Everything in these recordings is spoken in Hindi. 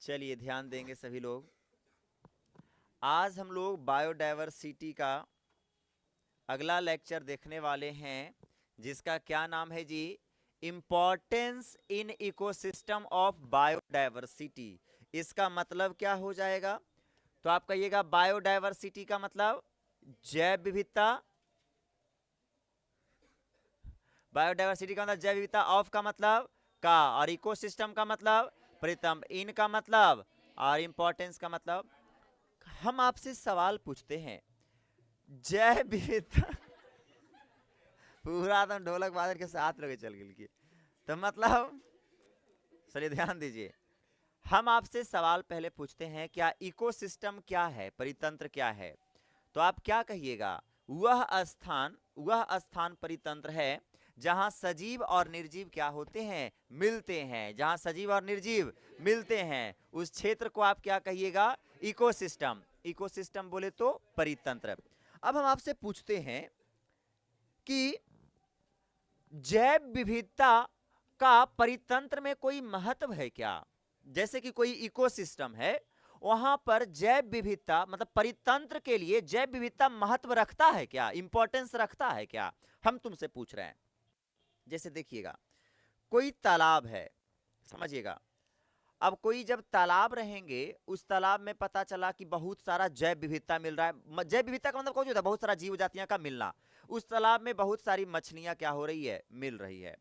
चलिए ध्यान देंगे सभी लोग। आज हम लोग बायोडायवर्सिटी का अगला लेक्चर देखने वाले हैं, जिसका क्या नाम है जी? Importance in ecosystem of biodiversity. इसका मतलब क्या हो जाएगा? तो आप कहिएगा बायोडायवर्सिटी का मतलब जैव विविधता। बायोडायवर्सिटी का मतलब जैव विविधता, ऑफ का मतलब का, और इकोसिस्टम का मतलब प्रीतम, इन का मतलब, और इंपॉर्टेंस का मतलब। हम आपसे सवाल पूछते हैं, जैव विविधता पूरा एकदम ढोलक वादन के साथ रहे चल गए। तो मतलब चलिए ध्यान दीजिए, हम आपसे सवाल पहले पूछते हैं, क्या इकोसिस्टम क्या है, परितंत्र क्या है? तो आप क्या कहिएगा? वह स्थान परितंत्र है जहां सजीव और निर्जीव क्या होते हैं? मिलते हैं। जहां सजीव और निर्जीव मिलते हैं उस क्षेत्र को आप क्या कहिएगा? इकोसिस्टम। इकोसिस्टम बोले तो परितंत्र। अब हम आपसे पूछते हैं कि जैव विविधता का परितंत्र में कोई महत्व है क्या? जैसे कि कोई इकोसिस्टम है, वहां पर जैव विविधता मतलब परितंत्र के लिए जैव विविधता महत्व रखता है क्या, इंपॉर्टेंस रखता है क्या? हम तुमसे पूछ रहे हैं। जैसे देखिएगा, कोई तालाब है, समझिएगा। अब कोई जब तालाब रहेंगे, उस तालाब में पता चला कि बहुत सारा जैव विविधता मिल रहा है। जैव विविधता का मतलब कौन होता है? बहुत सारा जीव जातियां का मिलना। उस तालाब में बहुत सारी मछलियां क्या हो रही है? मिल रही है।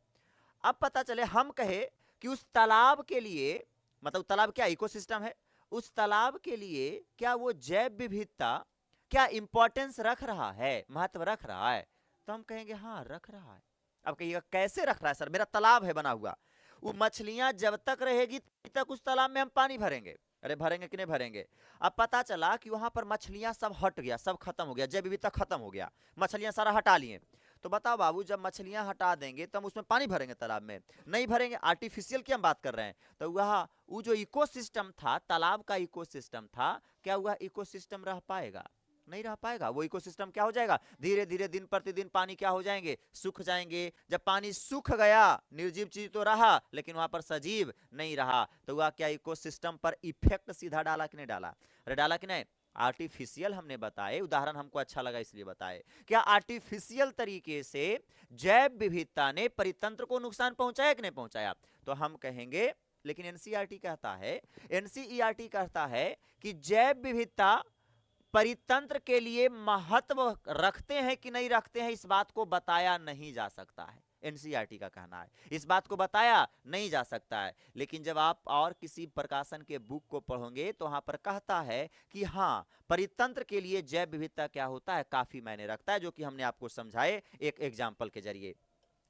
अब पता चले, हम कहे कि उस तालाब के लिए, मतलब तालाब क्या इकोसिस्टम है, उस तालाब के लिए क्या वो जैव विविधता क्या इंपॉर्टेंस रख रहा है, महत्व रख रहा है? तो हम कहेंगे हाँ रख रहा है। अब कहिएगा कैसे रख रहा है सर? मेरा तालाब है बना हुआ, वो मछलियां जब तक रहेगी तब तक उस तालाब में हम पानी भरेंगे। अरे भरेंगे कि नहीं भरेंगे? अब पता चला कि वहां पर मछलियां सब हट गया, सब खत्म हो गया, जैव विविधता खत्म हो गया, मछलियां सारा हटा लिए। तो बताओ बाबू, जब मछलियां हटा देंगे तो हम उसमें पानी भरेंगे तालाब में? नहीं भरेंगे। आर्टिफिशियल की हम बात कर रहे हैं। तो वह वो जो इकोसिस्टम था, तालाब का इकोसिस्टम था, क्या वह इकोसिस्टम रह पाएगा? नहीं रह पाएगा। वो इकोसिस्टम क्या हो जाएगा? धीरे धीरे दिन प्रतिदिन पानी क्या हो जाएंगे? सूख जाएंगे। जब पानी सूख गया, निर्जीव चीज तो रहा लेकिन वहां पर सजीव नहीं रहा, तो वह क्या इकोसिस्टम पर इफेक्ट सीधा डाला कि नहीं डाला? अरे डाला कि नहीं? आर्टिफिशियल हमने बताए, उदाहरण हमको अच्छा लगा इसलिए बताए। क्या आर्टिफिशियल तरीके से जैव विविधता ने परितंत्र को नुकसान पहुंचाया कि नहीं पहुंचाया? तो हम कहेंगे, लेकिन एनसीईआरटी कहता है कि जैव विविधता परितंत्र के लिए महत्व रखते हैं कि नहीं रखते हैं, इस बात को बताया नहीं जा सकता है। एनसीईआरटी का कहना है इस बात को बताया नहीं जा सकता है। लेकिन जब आप और किसी प्रकाशन के बुक को पढ़ोगे तो वहां पर कहता है कि हाँ, परितंत्र के लिए जैव विविधता क्या होता है, काफी मायने रखता है, जो कि हमने आपको समझाए एक एग्जाम्पल के जरिए।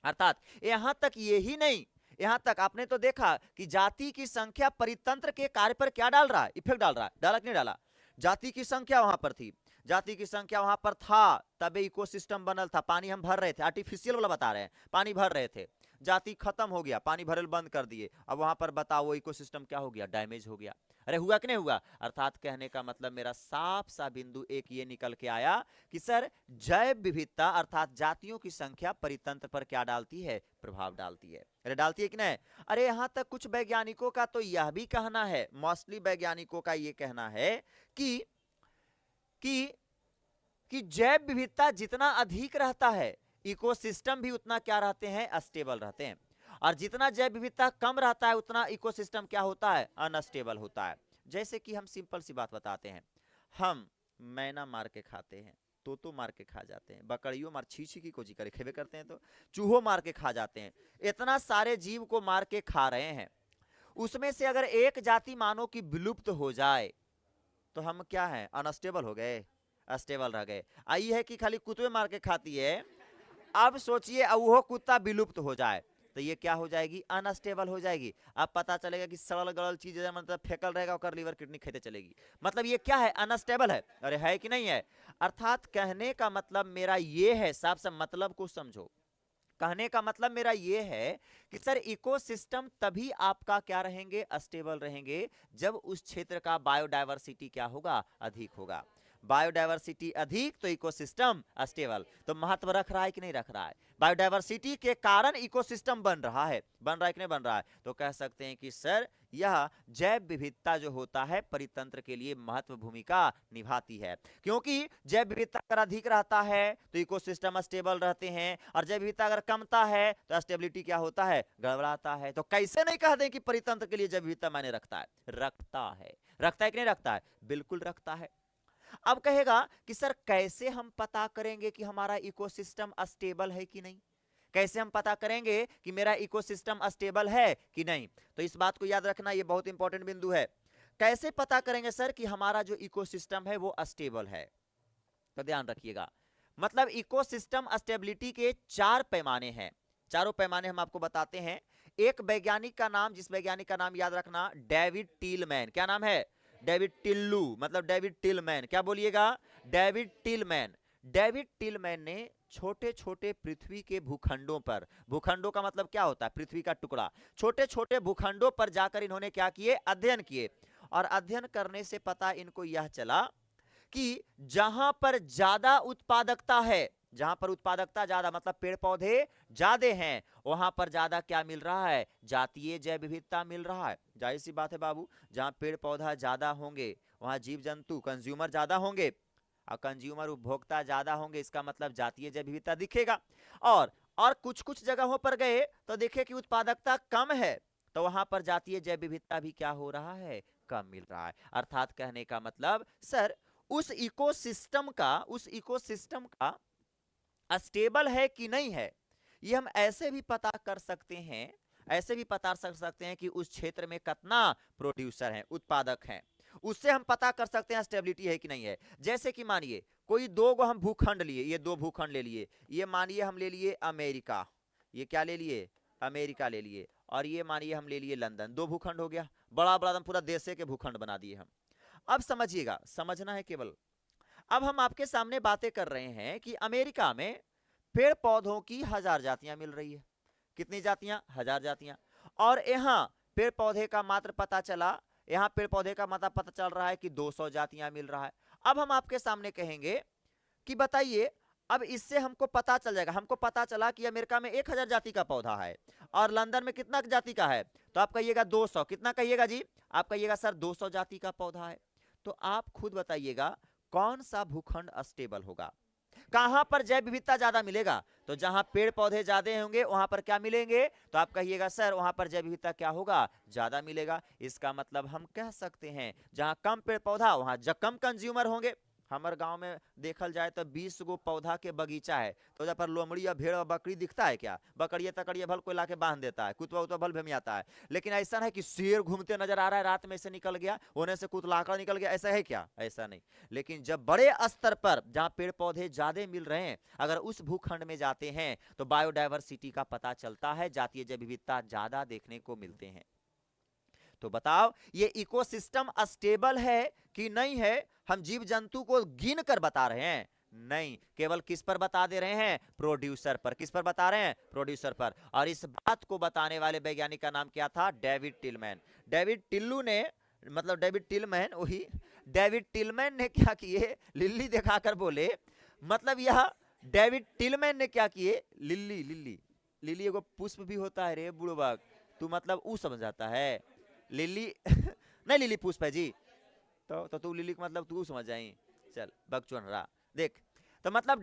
अर्थात यहां तक ये ही नहीं, यहां तक आपने तो देखा कि जाति की संख्या परितंत्र के कार्य पर क्या डाल रहा है? इफेक्ट डाल रहा है। डाला कि नहीं डाला? जाति की संख्या वहां पर थी, जाति की संख्या वहां पर था, तबे इकोसिस्टम बनल था। पानी हम भर रहे थे, आर्टिफिशियल वाला बता रहे हैं, पानी भर रहे थे, जाति खत्म हो गया, पानी भरल बंद कर दिए, अब वहां पर बताओ वो इकोसिस्टम क्या हो गया? डैमेज हो गया। अरे हुआ कि नहीं हुआ? अर्थात कहने का मतलब मेरा साफ सा बिंदु एक ये निकल के आया कि सर, जैव विविधता अर्थात जातियों की संख्या परितंत्र पर क्या डालती है? प्रभाव डालती है। अरे डालती है कि नहीं? अरे यहां तक कुछ वैज्ञानिकों का तो यह भी कहना है, मोस्टली वैज्ञानिकों का यह कहना है कि कि कि जैव विविधता जितना अधिक रहता है, इकोसिस्टम भी उतना क्या रहते हैं? अस्टेबल रहते हैं। और जितना जैव विविधता कम रहता है, उतना इकोसिस्टम क्या होता है? अनस्टेबल होता है। जैसे कि हम सिंपल सी बात बताते हैं, हम मैना मार के खाते हैं, तोतो मार के खा जाते हैं, बकरियों मार छी छी की कोजी करे खेवे करते हैं, तो चूहो मार के खा जाते हैं। इतना सारे जीव को मार के खा रहे हैं, उसमें से अगर एक जाति मानो कि विलुप्त हो जाए तो हम क्या है? अनस्टेबल हो गए, अस्टेबल रह गए। आई है कि खाली कुत्ते मार के खाती है। अब सोचिए, अब वो कुत्ता विलुप्त हो जाए तो ये क्या हो जाएगी? अनस्टेबल हो जाएगी। अब पता चलेगा कि सड़ल गड़ल चीज मतलब फेकल रहेगा, और लीवर किडनी खेते चलेगी। मतलब ये क्या है? अनस्टेबल है। अरे है कि नहीं है? अर्थात कहने का मतलब मेरा ये है, साफ साफ मतलब को समझो। कहने का मतलब मेरा ये है कि सर, इकोसिस्टम तभी आपका क्या रहेंगे? अस्टेबल रहेंगे, जब उस क्षेत्र का बायोडायवर्सिटी क्या होगा? अधिक होगा। बायोडायवर्सिटी अधिक तो इकोसिस्टम स्टेबल। तो महत्व रख रहा है कि नहीं रख रहा है? बायोडायवर्सिटी के कारण इकोसिस्टम बन रहा है कि नहीं बन रहा है? तो कह सकते हैं कि सर यह जैव विविधता जो होता है परितंत्र के लिए महत्व भूमिका निभाती है, क्योंकि जैव विविधता अगर अधिक रहता है तो इकोसिस्टम स्टेबल रहते हैं, और जैव विविधता अगर कमता है तो स्टेबिलिटी क्या होता है? गड़बड़ाता है। तो कैसे नहीं कह दें कि परितंत्र के लिए जैव विविधता मायने रखता है? रखता है। रखता है कि नहीं रखता है? बिल्कुल रखता है। अब कहेगा कि सर कैसे हम पता करेंगे कि हमारा इकोसिस्टम स्टेबल है कि नहीं? कैसे हम पता करेंगे कि मेरा इकोसिस्टम स्टेबल है कि नहीं? तो इस बात को याद रखना, ये बहुत इंपॉर्टेंट बिंदु है। कैसे पता करेंगे सर कि हमारा जो इकोसिस्टम है वो स्टेबल है? तो ध्यान रखिएगा, मतलब इकोसिस्टम स्टेबिलिटी के 4 पैमाने हैं। चारों पैमाने हम आपको बताते हैं। एक वैज्ञानिक का नाम, जिस वैज्ञानिक का नाम याद रखना, डेविड टिलमैन। क्या नाम है? डेविड टिल्लू, मतलब डेविड टिलमैन। क्या बोलिएगा? David Tilman. डेविड टिलमैन ने छोटे छोटे पृथ्वी के भूखंडों पर, भूखंडों का मतलब क्या होता है? पृथ्वी का टुकड़ा। छोटे छोटे भूखंडों पर जाकर इन्होंने क्या किए? अध्ययन किए। और अध्ययन करने से पता इनको यह चला कि जहां पर ज्यादा उत्पादकता है, जहां पर उत्पादकता ज्यादा मतलब पेड़ पौधे ज्यादा हैं, वहां पर ज्यादा क्या मिल रहा है? जातीय जैव विविधता मिल रहा है। जाहिर सी बात है बाबू, जहां पेड़ पौधा ज्यादा होंगे वहां जीव जंतु कंज्यूमर ज्यादा होंगे, और कंज्यूमर उपभोक्ता ज्यादा होंगे, इसका मतलब जातीय जैव विविधता दिखेगा। और कुछ कुछ जगहों पर गए तो देखे कि उत्पादकता कम है, तो वहां पर जातीय जैव विविधता भी क्या हो रहा है? कम मिल रहा है। अर्थात कहने का मतलब सर उस इकोसिस्टम का स्टेबल है कि नहीं है, ये हम ऐसे भी पता कर सकते हैं, कि उस क्षेत्र में कितना प्रोड्यूसर हैं, उत्पादक हैं, उससे हम पता कर सकते हैं स्टेबिलिटी है कि नहीं है। जैसे कि मानिए कोई दो गो हम भूखंड लिए, ये 2 भूखंड ले लिए, ये मानिए हम ले लिए अमेरिका, ये क्या ले लिए? अमेरिका ले लिए, और ये मानिए हम ले लिए लंदन। 2 भूखंड हो गया, बड़ा बड़ा पूरा देश के भूखंड बना दिए हम। अब समझिएगा, समझना है केवल। अब हम आपके सामने बातें कर रहे हैं कि अमेरिका में पेड़ पौधों की 1000 जातियां मिल रही है। कितनी जातियां? 1000 जातियां। और यहां पेड़ पौधे का मात्र पता चला, यहां पेड़ पौधे का मात्र पता चल रहा है कि 200 जातियां मिल रहा है। अब हम आपके सामने कहेंगे कि बताइए, अब इससे हमको पता चल जाएगा, हमको पता चला कि अमेरिका में 1000 जाति का पौधा है, और लंदन में कितना जाति का है? तो आप कहिएगा 200। कितना कहिएगा जी? आप कहिएगा सर 200 जाति का पौधा है। तो आप खुद बताइएगा कौन सा भूखंड स्टेबल होगा? कहां पर जैव विविधता ज्यादा मिलेगा? तो जहां पेड़ पौधे ज्यादा होंगे वहां पर क्या मिलेंगे? तो आप कहिएगा सर वहां पर जैव विविधता क्या होगा? ज्यादा मिलेगा। इसका मतलब हम कह सकते हैं जहां कम पेड़ पौधा वहां कम कंज्यूमर होंगे। हमारे गांव में देखल जाए तो 20 गो पौधा के बगीचा है, तो जब पर लोमड़ी या भेड़ और बकरी दिखता है क्या? बकरिया तकड़िया भल कोई लाके बांध देता है, कुतवा उतवा भल भेमियाता है। लेकिन ऐसा है कि शेर घूमते नजर आ रहा है, रात में से निकल गया, होने से कुतलाकड़ निकल गया, ऐसा है क्या? ऐसा नहीं। लेकिन जब बड़े स्तर पर जहां पेड़ पौधे ज्यादा मिल रहे हैं, अगर उस भूखंड में जाते हैं तो बायोडायवर्सिटी का पता चलता है, जातीय जैव विविधता ज्यादा देखने को मिलते हैं। तो बताओ ये इकोसिस्टम स्टेबल है कि नहीं है? हम जीव जंतु को गिन कर बता रहे हैं? नहीं, केवल किस पर बता दे रहे हैं? प्रोड्यूसर पर। किस पर बता रहे हैं? प्रोड्यूसर पर। और इस बात को बताने वाले वैज्ञानिक का नाम क्या था? David Tilman. डेविड टिल्लू ने, मतलब डेविड टिलमैन, वही डेविड टिलमैन ने क्या किए? लिल्ली दिखाकर बोले, मतलब यह डेविड टिलमैन ने क्या किए? लिल्ली लिल्ली लिल्ली एगो पुष्प भी होता है रे बुड़बक, तू मतलब ऊ समझ आता है? लिली नहीं, लिली पुष्प है जी। तो तू लिली का मतलब तू समझ जाई, चल बकचोन रहा। देख, तो मतलब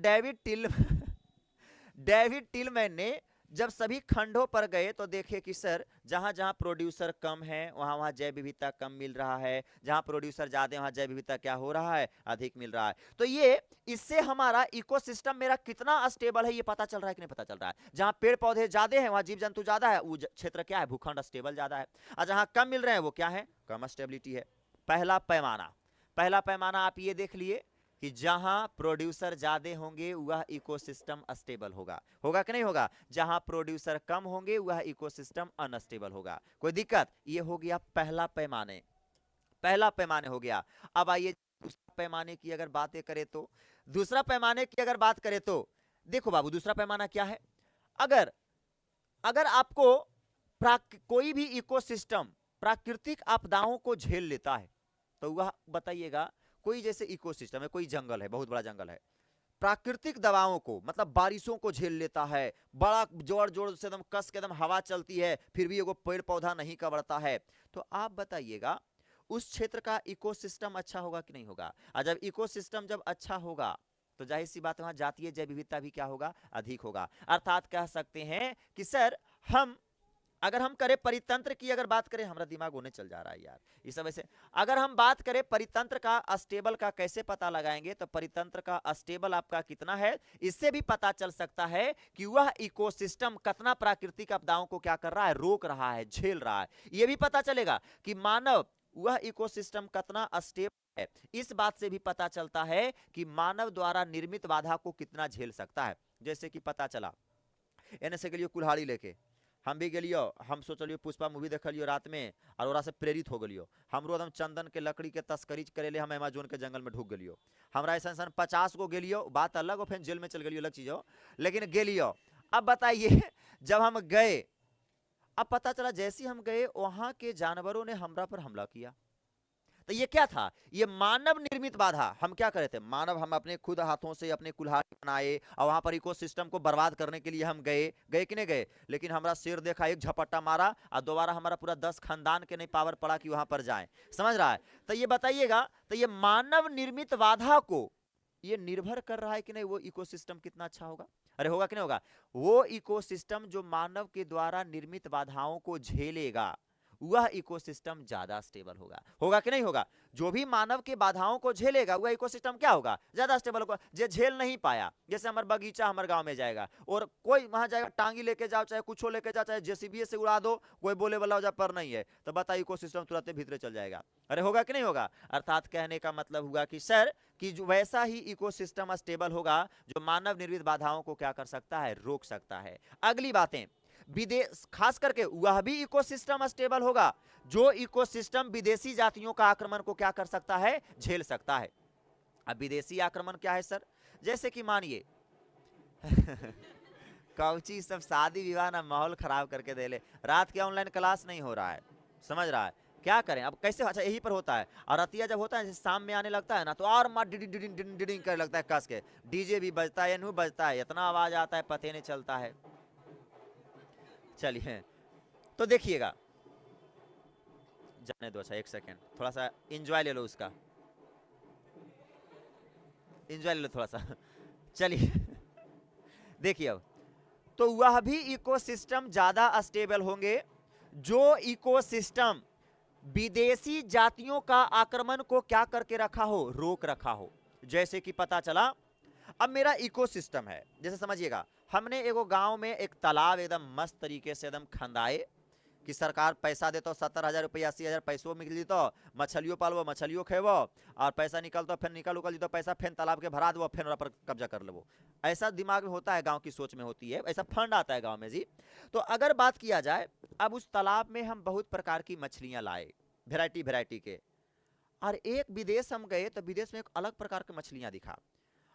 डेविड टिलमैन ने जब सभी खंडों पर गए तो देखे कि सर जहां जहां प्रोड्यूसर कम है वहां वहां जैव विविधता कम मिल रहा है, जहां प्रोड्यूसर ज्यादा वहां जैव विविधता क्या हो रहा है? अधिक मिल रहा है। तो ये इससे हमारा इकोसिस्टम मेरा कितना स्टेबल है ये पता चल रहा है कि नहीं पता चल रहा है? जहां पेड़ पौधे ज्यादा है वहां जीव जंतु ज्यादा है, वो क्षेत्र क्या है? भूखंड स्टेबल ज्यादा है। और जहां कम मिल रहे हैं वो क्या है? कम स्टेबिलिटी है। पहला पैमाना आप ये देख लिए कि जहां प्रोड्यूसर ज्यादा होंगे वह इकोसिस्टम स्टेबल होगा। होगा कि नहीं होगा? जहां प्रोड्यूसर कम होंगे वह इकोसिस्टम अनस्टेबल होगा। कोई दिक्कत? ये हो गया पहला पैमाने हो गया। अब आइए दूसरा पैमाने की अगर बातें करें तो, दूसरा पैमाने की अगर बात करें तो देखो बाबू, दूसरा पैमाना क्या है? अगर आपको कोई भी इकोसिस्टम प्राकृतिक आपदाओं को झेल लेता है तो वह बताइएगा कोई जैसे इकोसिस्टम है, कोई जंगल है, बहुत बड़ा जंगल है, प्राकृतिक दबावों को मतलब बारिशों को झेल लेता है, बड़ा जोर जोर से एकदम कस के एकदम हवा चलती है, फिर भी एगो पेड़ पौधा नहीं कबड़ता है, तो आप बताइएगा उस क्षेत्र का इकोसिस्टम अच्छा होगा कि नहीं होगा? और जब इकोसिस्टम जब अच्छा होगा तो जाहिर सी बात वहां जातीय जैव विविधता भी क्या होगा? अधिक होगा। अर्थात कह सकते हैं कि सर हम अगर हम करें परितंत्र की, अगर बात करें, हमारा दिमाग होने चल जा रहा है यार ये सब ऐसे, अगर हम बात करें परितंत्र का अस्टेबल का कैसे पता लगाएंगे, तो परितंत्र का अस्टेबल आपका कितना है इससे भी पता चल सकता है कि वह इकोसिस्टम कितना प्राकृतिक आपदाओं को क्या कर रहा है? रोक रहा है, झेल रहा है। यह भी पता चलेगा कि मानव वह इकोसिस्टम कितना अस्टेबल है, इस बात से भी पता चलता है कि मानव द्वारा निर्मित बाधा को कितना झेल सकता है। जैसे कि पता चला एने से गेलियो कुल्हाड़ी लेके, हम भी गेलियो, हम सोचलियो पुष्पा मूवी देखलियो रात में और ओरा से प्रेरित हो गेलियो, हमरो एकदम चंदन के लकड़ी के तस्करी करेले हम अमेजोन के जंगल में ढुक गेलियो, हमरा ऐसा 50 गो गेलियो, बात अलग हो, फिर जेल में चल गेलियो, अलग चीज हो, लेकिन गेलियो। अब बताइए जब हम गए, अब पता चला जैसे हम गए वहां के जानवरों ने हमरा पर हमला किया, तो ये क्या था? ये मानव निर्मित बाधा। हम क्या करे थे? मानव हम अपने खुद हाथों से अपने कुल्हाड़ी बनाए और वहां पर इकोसिस्टम को बर्बाद करने के लिए हम गए कि नहीं गए? लेकिन हमारा शेर देखा, एक झपट्टा मारा और दोबारा हमारा पूरा 10 खानदान के नहीं पावर पड़ा कि वहां पर जाए, समझ रहा है? तो ये बताइएगा, तो ये मानव निर्मित बाधा को ये निर्भर कर रहा है कि नहीं वो इकोसिस्टम कितना अच्छा होगा? अरे होगा कि नहीं होगा? वो इकोसिस्टम जो मानव के द्वारा निर्मित बाधाओं को झेलेगा वह इकोसिस्टम ज्यादा स्टेबल होगा। होगा कि नहीं होगा? जो भी मानव के बाधाओं को झेलेगा वह इकोसिस्टम क्या होगा? ज्यादा स्टेबल होगा। जो झेल नहीं पाया, जैसे हमारा बगीचा हमारे गांव में जाएगा और कोई वहां जाएगा, टांगी लेके जाओ, चाहे कुछ लेके जाओ, चाहे जेसीबी से उड़ा दो, कोई बोले वाला वजह पर नहीं है, तो बताइए इकोसिस्टम तुरंत भीतर चल जाएगा। अरे होगा कि नहीं होगा? अर्थात कहने का मतलब हुआ कि सर कि जो वैसा ही इकोसिस्टम स्टेबल होगा जो मानव निर्मित बाधाओं को क्या कर सकता है? रोक सकता है। अगली बातें, विदेश खास करके वह भी इकोसिस्टम स्टेबल होगा जो इकोसिस्टम विदेशी जातियों का आक्रमण को क्या कर सकता है? झेल सकता है। अब विदेशी आक्रमण क्या है सर? जैसे कि मानिए कौची सब शादी विवाह ना माहौल खराब करके दे ले, रात के ऑनलाइन क्लास नहीं हो रहा है, समझ रहा है? क्या करें अब, कैसे? अच्छा यही पर होता है। और रतिया जब होता है शाम में आने लगता है ना, तो और मार डिडिंग करने लगता है कस के, डीजे भी बजता है, एनहू बजता है, इतना आवाज आता है पते नहीं चलता है। चलिए तो देखिएगा, जाने दो, अच्छा एक सेकेंड, थोड़ा सा एंजॉय ले लो, उसका एंजॉय ले लो थोड़ा सा। चलिए देखिए, अब तो वह भी इकोसिस्टम ज्यादा स्टेबल होंगे जो इकोसिस्टम विदेशी जातियों का आक्रमण को क्या करके रखा हो? रोक रखा हो। जैसे कि पता चला अब मेरा इकोसिस्टम है, जैसे समझिएगा हमने एगो गांव में एक तालाब एकदम मस्त तरीके से एकदम खंदाए कि सरकार पैसा दे तो 70,000 रुपया 80,000 पैसों मिल तो मछलियों पालबो, मछलियों खेबो, और पैसा निकलतो फिर निकल उकल तो पैसा फिर तालाब के भरा दो, फिर पर कब्जा कर लेबो। ऐसा दिमाग में होता है, गांव की सोच में होती है, ऐसा फंड आता है गांव में जी। तो अगर बात किया जाए, अब उस तालाब में हम बहुत प्रकार की मछलियां लाए, वेराइटी के, और एक विदेश हम गए तो विदेश में एक अलग प्रकार की मछलियां दिखा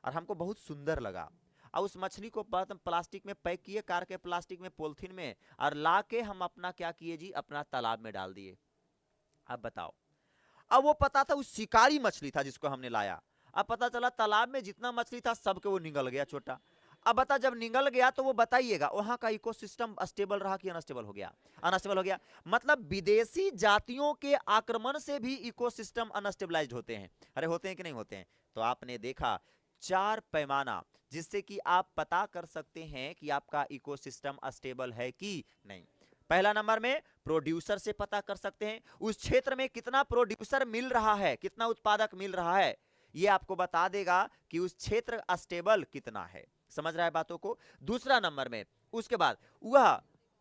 और हमको बहुत सुंदर लगा, और उस मछली को प्लास्टिक में पैक किए, कार के प्लास्टिक में, पॉलिथीन में, और ला के हम अपना क्या किए जी? अपना तालाब में डाल दिए। अब बताओ, अब वो पता था उस शिकारी मछली था जिसको हमने लाया, अब पता चला तालाब में जितना मछली था सबके वो निगल गया छोटा। अब बता, जब निगल गया तो वो बताइएगा वहां का इकोसिस्टम स्टेबल रहा कि अनस्टेबल हो गया? अनस्टेबल हो गया। मतलब विदेशी जातियों के आक्रमण से भी इकोसिस्टम अनस्टेबलाइज्ड होते हैं। अरे होते हैं कि नहीं होते हैं? तो आपने देखा 4 पैमाना जिससे कि आप पता कर सकते हैं कि आपका इकोसिस्टम स्टेबल है कि नहीं। पहला नंबर में प्रोड्यूसर से पता कर सकते हैं, उस क्षेत्र में कितना प्रोड्यूसर मिल रहा है, कितना उत्पादक मिल रहा है, यह आपको बता देगा कि उस क्षेत्र स्टेबल कितना है। समझ रहा है बातों को? दूसरा नंबर में उसके बाद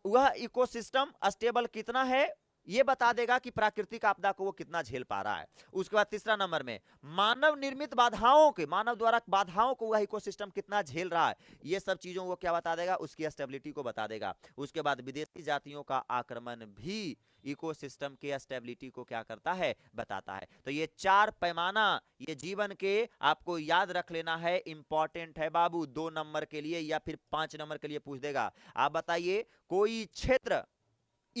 वह इकोसिस्टम स्टेबल कितना है, यह बता देगा कि प्राकृतिक आपदा को वो कितना झेल पा रहा है। उसके बाद तीसरा नंबर में मानव निर्मित बाधाओं के, मानव द्वारा बाधाओं को वह इकोसिस्टम कितना झेल रहा है, ये सब चीजों को क्या बता देगा? उसकी स्टेबिलिटी को बता देगा। उसके बाद विदेशी जातियों का आक्रमण भी इकोसिस्टम के स्टेबिलिटी को क्या करता है? बताता है। तो ये 4 पैमाना ये जीवन के आपको याद रख लेना है, इंपॉर्टेंट है बाबू। 2 नंबर के लिए या फिर 5 नंबर के लिए पूछ देगा। आप बताइए कोई क्षेत्र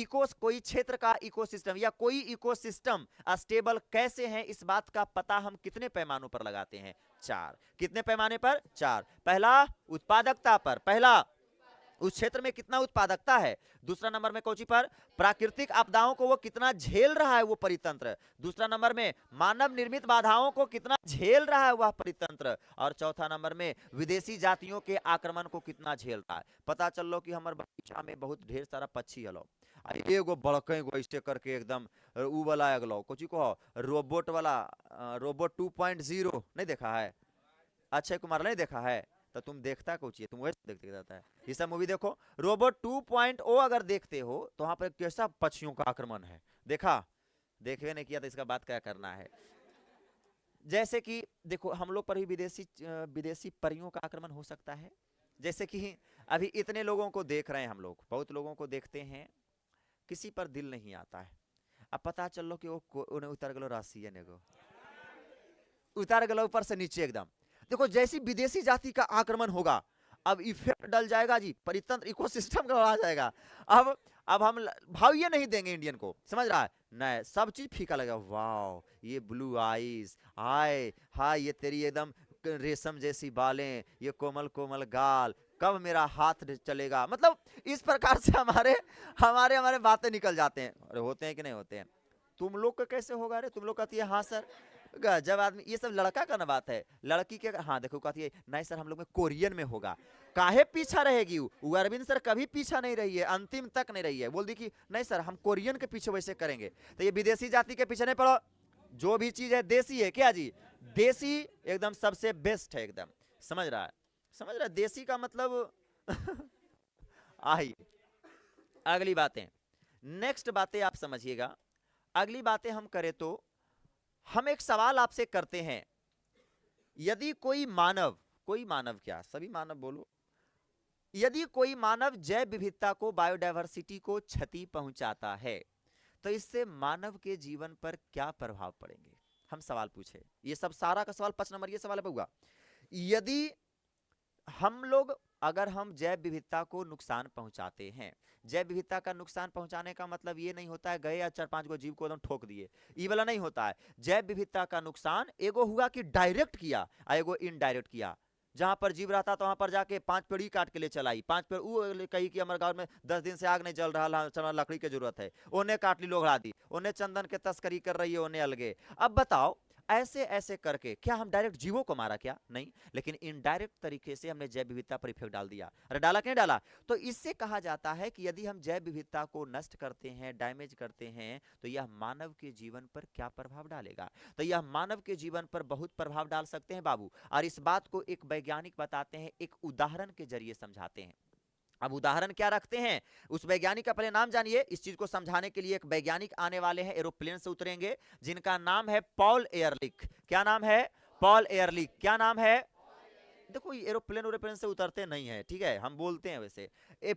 कोई क्षेत्र का इकोसिस्टम या कोई इकोसिस्टम स्टेबल कैसे है, इस बात का पता हम कितने पैमानों पर लगाते हैं? 4। कितने पैमाने पर? 4। पहला उत्पादकता पर, पहला उस क्षेत्र में कितना उत्पादकता है। दूसरा नंबर में कौची पर? प्राकृतिक आपदाओं को वो कितना झेल रहा है वो परितंत्र। दूसरा नंबर में मानव निर्मित बाधाओं को कितना झेल रहा है वह परितंत्र। और चौथा नंबर में विदेशी जातियों के आक्रमण को कितना झेल रहा है। पता चल लो कि हमारे बगीचा में बहुत ढेर सारा पक्षी हलो, एगो बड़के गो ऐसे करके एकदम ऊ वाला अगलो कोची को रोबोट वाला, रोबोट 2.0 नहीं देखा है? अक्षय कुमार नहीं देखा है? तो तुम देखता कुछ है, तुम वैसे देखते रहता है। ये सब मूवी देखो, रोबोट 2.0 अगर देखते हो तो वहां पर कैसा पक्षियों का आक्रमण है, देखा? देखे नहीं किया तो इसका बात क्या करना है। जैसे कि देखो हम लोग पर ही विदेशी परियों का आक्रमण हो सकता है। जैसे कि अभी इतने लोगों को देख रहे हैं हम लोग, बहुत लोगों को देखते हैं, किसी पर दिल नहीं आता है। अब पता चल लो कि वो उन्हें उतर गलो राशियन एगो उतर गलो ऊपर से नीचे एकदम। देखो जैसी विदेशी जाति का आक्रमण होगा, अब इफेक्ट डल जाएगा जी, परितंत्र इकोसिस्टम का आ जाएगा। अब हम भाव ये नहीं देंगे इंडियन को, समझ रहा है? नहीं, सब चीज फीका लगेगा। वाह ये ब्लू आईज, हाय हाय ये तेरी एकदम रेशम जैसी बालें, ये कोमल कोमल गाल, कब मेरा हाथ चलेगा। मतलब इस प्रकार से हमारे बातें निकल जाते हैं। अरे होते हैं कि नहीं होते हैं? तुम लोग का कैसे होगा? अरे तुम लोग कहती है हाँ सर, जब आदमी, ये सब लड़का का ना बात है, लड़की के हाँ देखो कहती है नहीं सर हम लोग में कोरियन में होगा। काहे पीछा रहेगी वो अरविंद सर? कभी पीछा नहीं रही है, अंतिम तक नहीं रही है। बोल दी कि नहीं सर हम कोरियन के पीछे वैसे करेंगे। तो ये विदेशी जाति के पीछे नहीं पड़ो, जो भी चीज है देसी है। क्या जी? देसी एकदम सबसे बेस्ट है एकदम, समझ रहा है? समझ रहा है? देसी का मतलब आई अगली बातें, नेक्स्ट बातें आप समझिएगा। अगली बातें हम करें तो हम एक सवाल आपसे करते हैं, यदि कोई मानव क्या, सभी मानव बोलो, यदि कोई मानव जैव विविधता को, बायोडायवर्सिटी को क्षति पहुंचाता है तो इससे मानव के जीवन पर क्या प्रभाव पड़ेंगे? हम सवाल पूछे, ये सब सारा का सवाल 5 नंबर ये सवाल है बउआ। यदि हम लोग, अगर हम जैव विविधता को नुकसान पहुंचाते हैं, जैव विविधता का नुकसान पहुंचाने का मतलब ये नहीं होता है गए या 4-5 गो जीव को एकदम ठोक दिए, ये वाला नहीं होता है। जैव विविधता का नुकसान एगो हुआ कि डायरेक्ट किया, एगो इनडायरेक्ट किया। जहां पर जीव रहता तो वहां पर जाके 5 पेड़ ही काट के ले चलाई, 5 पेड़ वो कही कि हमारे गांव में 10 दिन से आग नहीं जल रहा, लकड़ी की जरूरत है, उन्हें काट ली, लोग दी, उन्हें चंदन के तस्करी कर रही है, उन्हें अलगे। अब बताओ ऐसे ऐसे करके क्या हम डायरेक्ट जीवों को मारा? क्या नहीं, लेकिन इनडायरेक्ट तरीके से हमने जैव विविधता पर इफेक्ट डाल दिया। अरे डाला कि नहीं डाला? तो इससे कहा जाता है कि यदि हम जैव विविधता को नष्ट करते हैं, डैमेज करते हैं, तो यह मानव के जीवन पर क्या प्रभाव डालेगा? तो यह मानव के जीवन पर बहुत प्रभाव डाल सकते हैं बाबू। और इस बात को एक वैज्ञानिक बताते हैं, एक उदाहरण के जरिए समझाते हैं। अब उदाहरण क्या रखते हैं उस वैज्ञानिक का पहले नाम जानिए। इस चीज को समझाने के लिए एक वैज्ञानिक आने वाले हैं, एरोप्लेन से उतरेंगे, जिनका नाम है पॉल एयरलिख। क्या नाम है? पॉल एयरलिख। क्या नाम है? देखो एरोप्लेन से उतरते नहीं है, ठीक है, हम बोलते हैं वैसे।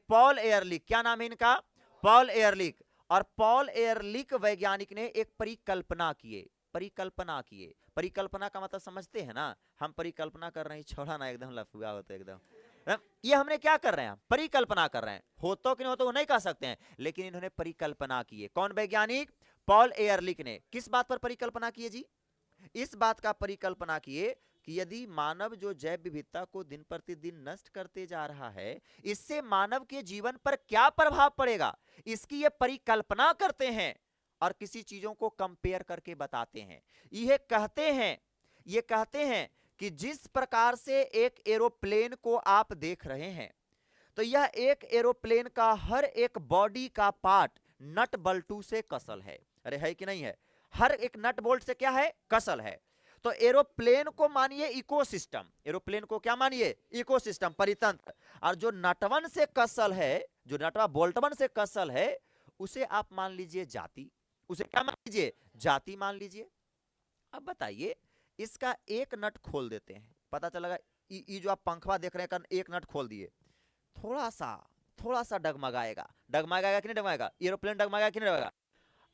पॉल एयरलिख, क्या नाम है इनका? पॉल एयरलिख। और पॉल एयरलिख वैज्ञानिक ने एक परिकल्पना किए। परिकल्पना का मतलब समझते हैं ना? हम परिकल्पना कर रहे हैं, छोड़ा ना एकदम लफुआ होते एकदम। ये हमने क्या कर रहे हैं? परिकल्पना कर रहे हैं। हो तो कि नहीं हो तो वो नहीं कह सकते हैं, लेकिन इन्होंने परिकल्पना की है। कौन वैज्ञानिक? पॉल एयरलिख ने। किस बात पर परिकल्पना की है जी? इस बात का परिकल्पना किए कि यदि मानव जो जैव विविधता को दिन प्रतिदिन नष्ट करते जा रहा है, इससे मानव के जीवन पर क्या प्रभाव पड़ेगा, इसकी ये परिकल्पना करते हैं और किसी चीजों को कंपेयर करके बताते हैं। ये कहते हैं कि जिस प्रकार से एक एरोप्लेन को आप देख रहे हैं, तो यह एक एरोप्लेन का हर एक बॉडी का पार्ट नट बल्टू से कसल है। अरे है कि नहीं है? हर एक नट बोल्ट से क्या है? कसल है। तो एरोप्लेन को मानिए इकोसिस्टम, एरोप्लेन को क्या मानिए? इकोसिस्टम, परितंत्र। और जो नटवन से कसल है, जो नटवा बोल्टवन से कसल है, उसे आप मान लीजिए जाति। उसे क्या मान लीजिए? जाति मान लीजिए। अब बताइए, इसका एक नट खोल देते हैं, पता चलेगा ये जो आप पंखवा देख रहे हैं, एक नट खोल दिए, थोड़ा सा डगमगाएगा कि नहीं डगमगाएगा? एरोप्लेन डगमगाएगा कि नहीं डगमगाएगा?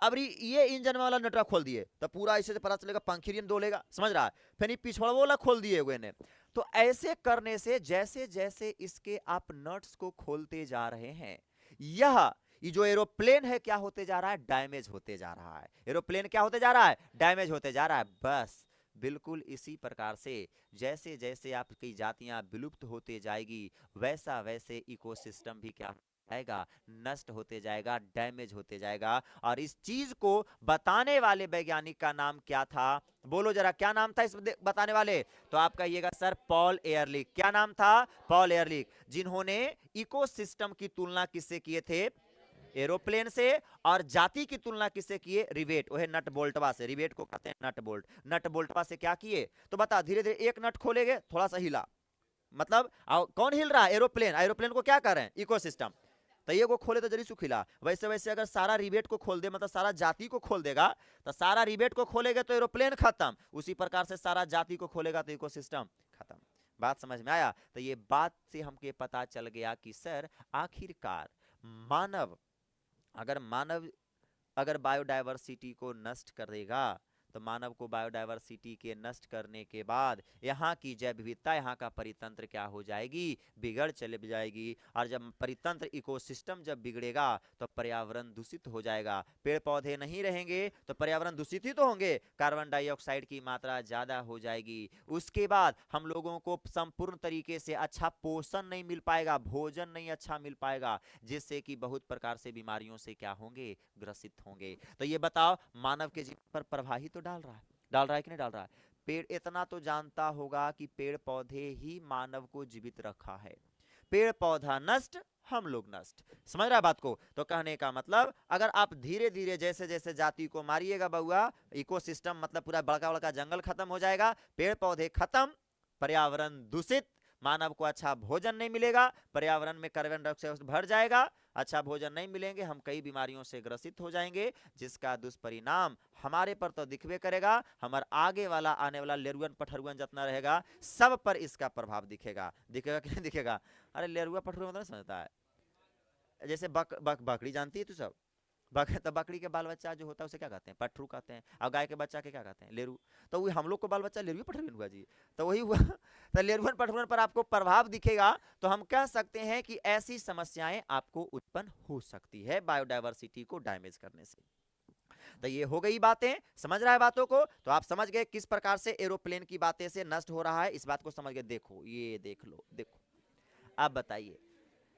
अब ये इंजन वाला नटवा खोल दिए तो पूरा ऐसे पता चलेगा, पंखिरियन डोलेगा, समझ रहा है? फिर पिछड़ा वाला खोल दिए हुए ने। तो ऐसे करने से जैसे जैसे इसके आप नट्स को खोलते जा रहे हैं, यह ये जो एरोप्लेन है क्या होते जा रहा है, डैमेज होते जा रहा है। एरोप्लेन क्या होते जा रहा है, डैमेज होते जा रहा है। बस बिल्कुल इसी प्रकार से जैसे जैसे आपकी जातियां विलुप्त होते जाएगी, वैसा वैसे इकोसिस्टम भी क्या जाएगा, नष्ट होते जाएगा, डैमेज होते जाएगा। और इस चीज को बताने वाले वैज्ञानिक का नाम क्या था, बोलो जरा, क्या नाम था इस बताने वाले? तो आप कहिएगा सर पॉल एयरलिख। क्या नाम था? पॉल एयरलिख, जिन्होंने इकोसिस्टम की तुलना किससे किए थे? एरोप्लेन से। और जाति की तुलना किससे किए? रिवेट, वह नट बोल्टवा से। रिवेट को कहते हैं नट बोल्ट। नट बोल्टवा से क्या किए? तो बता, धीरे धीरे एक नट खोलेंगे, थोड़ा सा हिला, मतलब कौन हिल रहा है? एरोप्लेन। एरोप्लेन को क्या कर रहे हैं? इकोसिस्टम। तो ये को खोले तो जरी सुखिला। वैसे वैसे अगर सारा रिवेट को खोल दे, मतलब सारा जाति को खोल देगा, तो सारा रिवेट को खोलेगा तो एरोप्लेन खत्म। उसी प्रकार से सारा जाति को खोलेगा तो इकोसिस्टम खत्म। बात समझ में आया? तो ये बात से हमके पता चल गया कि सर आखिरकार मानव अगर बायोडायवर्सिटी को नष्ट करेगा, तो मानव को बायोडायवर्सिटी के नष्ट करने के बाद यहाँ की जैव विविधता, यहाँ का परितंत्र क्या हो जाएगी? बिगड़ चले जाएगी। और जब परितंत्र इकोसिस्टम जब बिगड़ेगा तो पर्यावरण दूषित हो जाएगा। पेड़ पौधे नहीं रहेंगे तो पर्यावरण दूषित ही तो होंगे, कार्बन डाइऑक्साइड की मात्रा ज्यादा हो जाएगी। उसके बाद हम लोगों को संपूर्ण तरीके से अच्छा पोषण नहीं मिल पाएगा, भोजन नहीं अच्छा मिल पाएगा, जिससे कि बहुत प्रकार से बीमारियों से क्या होंगे? ग्रसित होंगे। तो ये बताओ, मानव के जीवन पर प्रभाव तो डाल रहा है कि नहीं डाल रहा है? पेड़, इतना तो जानता होगा कि पेड़ पौधे ही मानव को जीवित रखा है। पेड़ पौधा नष्ट, हम लोग नष्ट। समझ रहा है बात को? तो कहने का मतलब, अगर आप धीरे धीरे जैसे जैसे जाति को मारिएगा बउआ, इकोसिस्टम मतलब पूरा बड़का बड़का जंगल खत्म हो जाएगा, पेड़ पौधे खत्म, पर्यावरण दूषित, मानव को अच्छा भोजन नहीं मिलेगा, पर्यावरण में कार्बन डाइऑक्साइड भर जाएगा, अच्छा भोजन नहीं मिलेंगे, हम कई बीमारियों से ग्रसित हो जाएंगे, जिसका दुष्परिणाम हमारे पर तो दिखबे करेगा, हमारे आगे वाला आने वाला लेरुअन पठरुअन जितना रहेगा सब पर इसका प्रभाव दिखेगा। दिखेगा कि नहीं दिखेगा? अरे लेरुआ पठरुआ मतलब समझता है, जैसे बकरी जानती है तू सब? तो बकरी के बाल बच्चा जो होता है उसे क्या कहते हैं? पठरू कहते हैं। और गाय के बच्चा के क्या कहते हैं? लेरू। तो वही हम लोग को बाल बच्चा लेरुआ पठरुअन हुआ जी। तो वही हुआ। तो लेरुअन पठरुअन पर आपको प्रभाव दिखेगा, तो हम कह सकते हैं कि ऐसी समस्याएं आपको उत्पन्न हो सकती है बायोडायवर्सिटी को डैमेज करने से। तो ये हो गई बातें, समझ रहा है बातों को? तो आप समझ गए किस प्रकार से एरोप्लेन की बातें से नष्ट हो रहा है, इस बात को समझ गए। देखो, ये देख लो, देखो आप बताइए,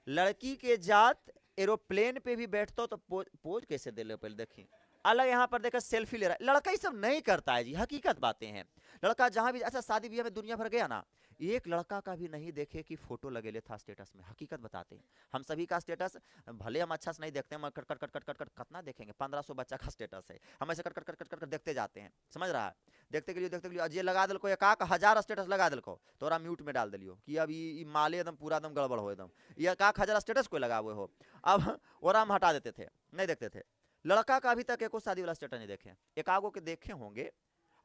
लड़की के जात एरोप्लेन पे भी बैठता हो तो पोज कैसे दे लो, पहले देखिए। अलग यहाँ पर देखा सेल्फी ले रहा है, लड़का ये सब नहीं करता है जी, हकीकत बातें हैं। लड़का जहां भी, अच्छा शादी ब्याह में दुनिया भर गया ना, एक लड़का का भी नहीं देखे कि फोटो लगे ले था स्टेटस में। हकीकत बताते हैं, हम सभी का स्टेटस भले हम अच्छा से नहीं देखते हैं, cut cut cut cut cut cut कितना देखेंगे? 1500 बच्चा का स्टेटस है, हम ऐसे cut cut cut cut cut देखते जाते हैं। समझ रहा है? देखते के लिए अजय लगा दिल को, एक 1000 स्टेटस लगा दिल को, तोरा म्यूट में डाल दिलियो कि अब ये माले एकदम पूरा एकदम गड़बड़ हो, एकदम ये 1000 स्टेटस को लगा हुए हो। अब और हम हटा देते थे, नहीं देखते थे। लड़का का अभी तक एको शादी वाला स्टेटस नहीं देखे, एक आगो के देखे होंगे।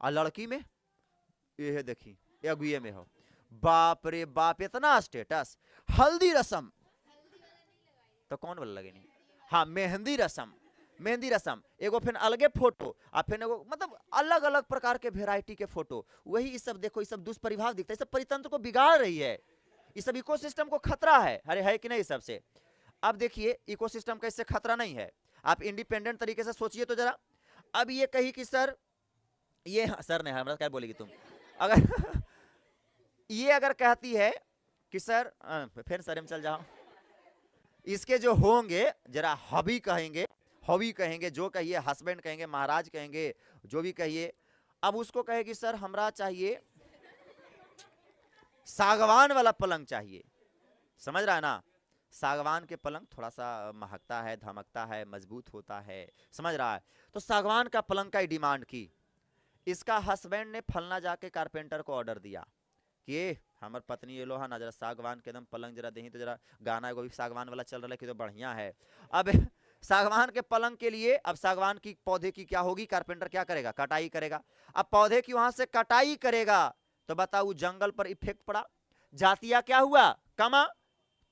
और लड़की में ये देखी, अगुए में हो, बाप रे बाप, इतना स्टेटस। हल्दी रसम तो कौन वाला लगे नहीं? हाँ, मेहंदी रसम, मेहंदी रसम एगो, फिर अलगे फोटो, और फिर एगो, मतलब अलग अलग प्रकार के वेराइटी के फोटो। वही ये सब देखो, ये सब दुष्प्रभाव दिखता है, ये सब परितंत्र को बिगाड़ रही है, ये सब इकोसिस्टम को खतरा है। अरे है कि नहीं सबसे? अब देखिए इकोसिस्टम का इससे खतरा नहीं है, आप इंडिपेंडेंट तरीके से सोचिए तो जरा। अब ये कही कि सर ये, सर ने हमारा क्या बोलेगी तुम? अगर ये अगर कहती है कि सर, फिर सर में चल जाओ, इसके जो होंगे जरा हबी कहेंगे, हबी कहेंगे, जो कहिए हस्बैंड कहेंगे, महाराज कहेंगे, जो भी कहिए। अब उसको कहे कि सर हमरा चाहिए सागवान वाला पलंग चाहिए। समझ रहा है ना? सागवान के पलंग थोड़ा सा महकता है, धमकता है, मजबूत होता है, समझ रहा है? तो सागवान का पलंग का डिमांड की। इसका हस्बैंड ने फलना जाके कारपेंटर को ऑर्डर दिया कि हमार पत्नी ये लोहा ना, जरा सागवान के एकदम पलंग जरा दही, तो जरा गाना एगो भी सागवान वाला चल रहा है कि तो बढ़िया है। अब सागवान के पलंग के लिए अब सागवान की पौधे की क्या होगी? कारपेंटर क्या करेगा? कटाई करेगा। अब पौधे की वहां से कटाई करेगा तो बताओ जंगल पर इफेक्ट पड़ा, जातिया क्या हुआ? कमा,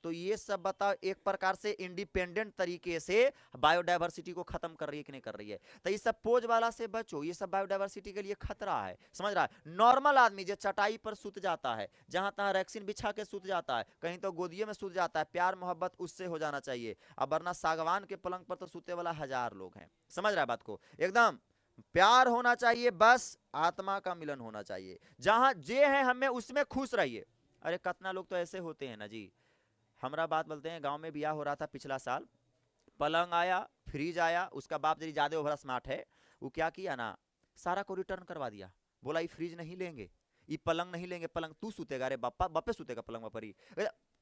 तो ये सब बताओ एक प्रकार से इंडिपेंडेंट तरीके से बायोडायवर्सिटी को खत्म कर रही है कि नहीं कर रही है। तो ये सब पोज वाला से बचो, ये सब बायोडायवर्सिटी के लिए खतरा है, समझ रहा है। नॉर्मल आदमी जो चटाई पर सुत जाता है, जहां तहां रैक्सीन बिछा के सुत जाता है, कहीं तो गोदिये में सुत जाता है, प्यार मोहब्बत उससे हो जाना चाहिए। अब वरना सागवान के पलंग पर तो सुते वाला 1000 लोग हैं, समझ रहा है बात को। एकदम प्यार होना चाहिए, बस आत्मा का मिलन होना चाहिए, जहां जे है हमें उसमें खुश रहिए। अरे कितना लोग तो ऐसे होते हैं ना जी, हमरा बात बोलते हैं, गांव में ब्याह हो रहा था पिछला साल, पलंग आया, फ्रिज आया, उसका बाप जरी ज्यादा ओवरा स्मार्ट है, वो क्या किया ना, सारा को रिटर्न करवा दिया। बोला ये फ्रिज नहीं लेंगे, ये पलंग नहीं लेंगे, पलंग तू सुतेगा, अरे बापा बापे सुतेगा पलंग पर ही,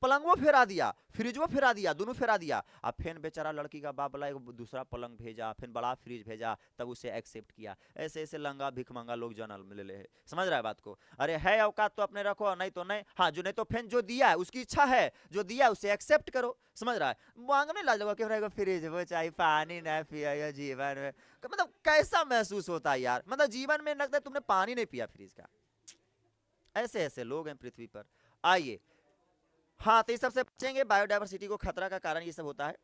पलंगो फेरा दिया, फ्रिजो फेरा दिया, दोनों फेरा दिया। अब फिर बेचारा लड़की का बाप बोला एक दूसरा पलंग भेजा, फिर बड़ा फ्रिज भेजा, तब उसे एक्सेप्ट किया। ऐसे ऐसे लंगा भिखमंगा लोग जन्म ले ले है, समझ रहा है बात को। अरे है औकात तो अपने रखो, नहीं तो नहीं, हाँ जो नहीं तो फिर जो दिया है उसकी इच्छा है, जो दिया है उसे एक्सेप्ट करो, समझ रहा है। मांगने लग जाओगे कि फ्रिज वो चाहे पानी ना पिया जीवन में, मतलब कैसा महसूस होता है यार, मतलब जीवन में लगता है तुमने पानी नहीं पिया फ्रिज का। ऐसे ऐसे लोग हैं पृथ्वी पर। आइए, हाँ तो इस सबसे बचेंगे, बायोडायवर्सिटी को खतरा का कारण ये सब होता है।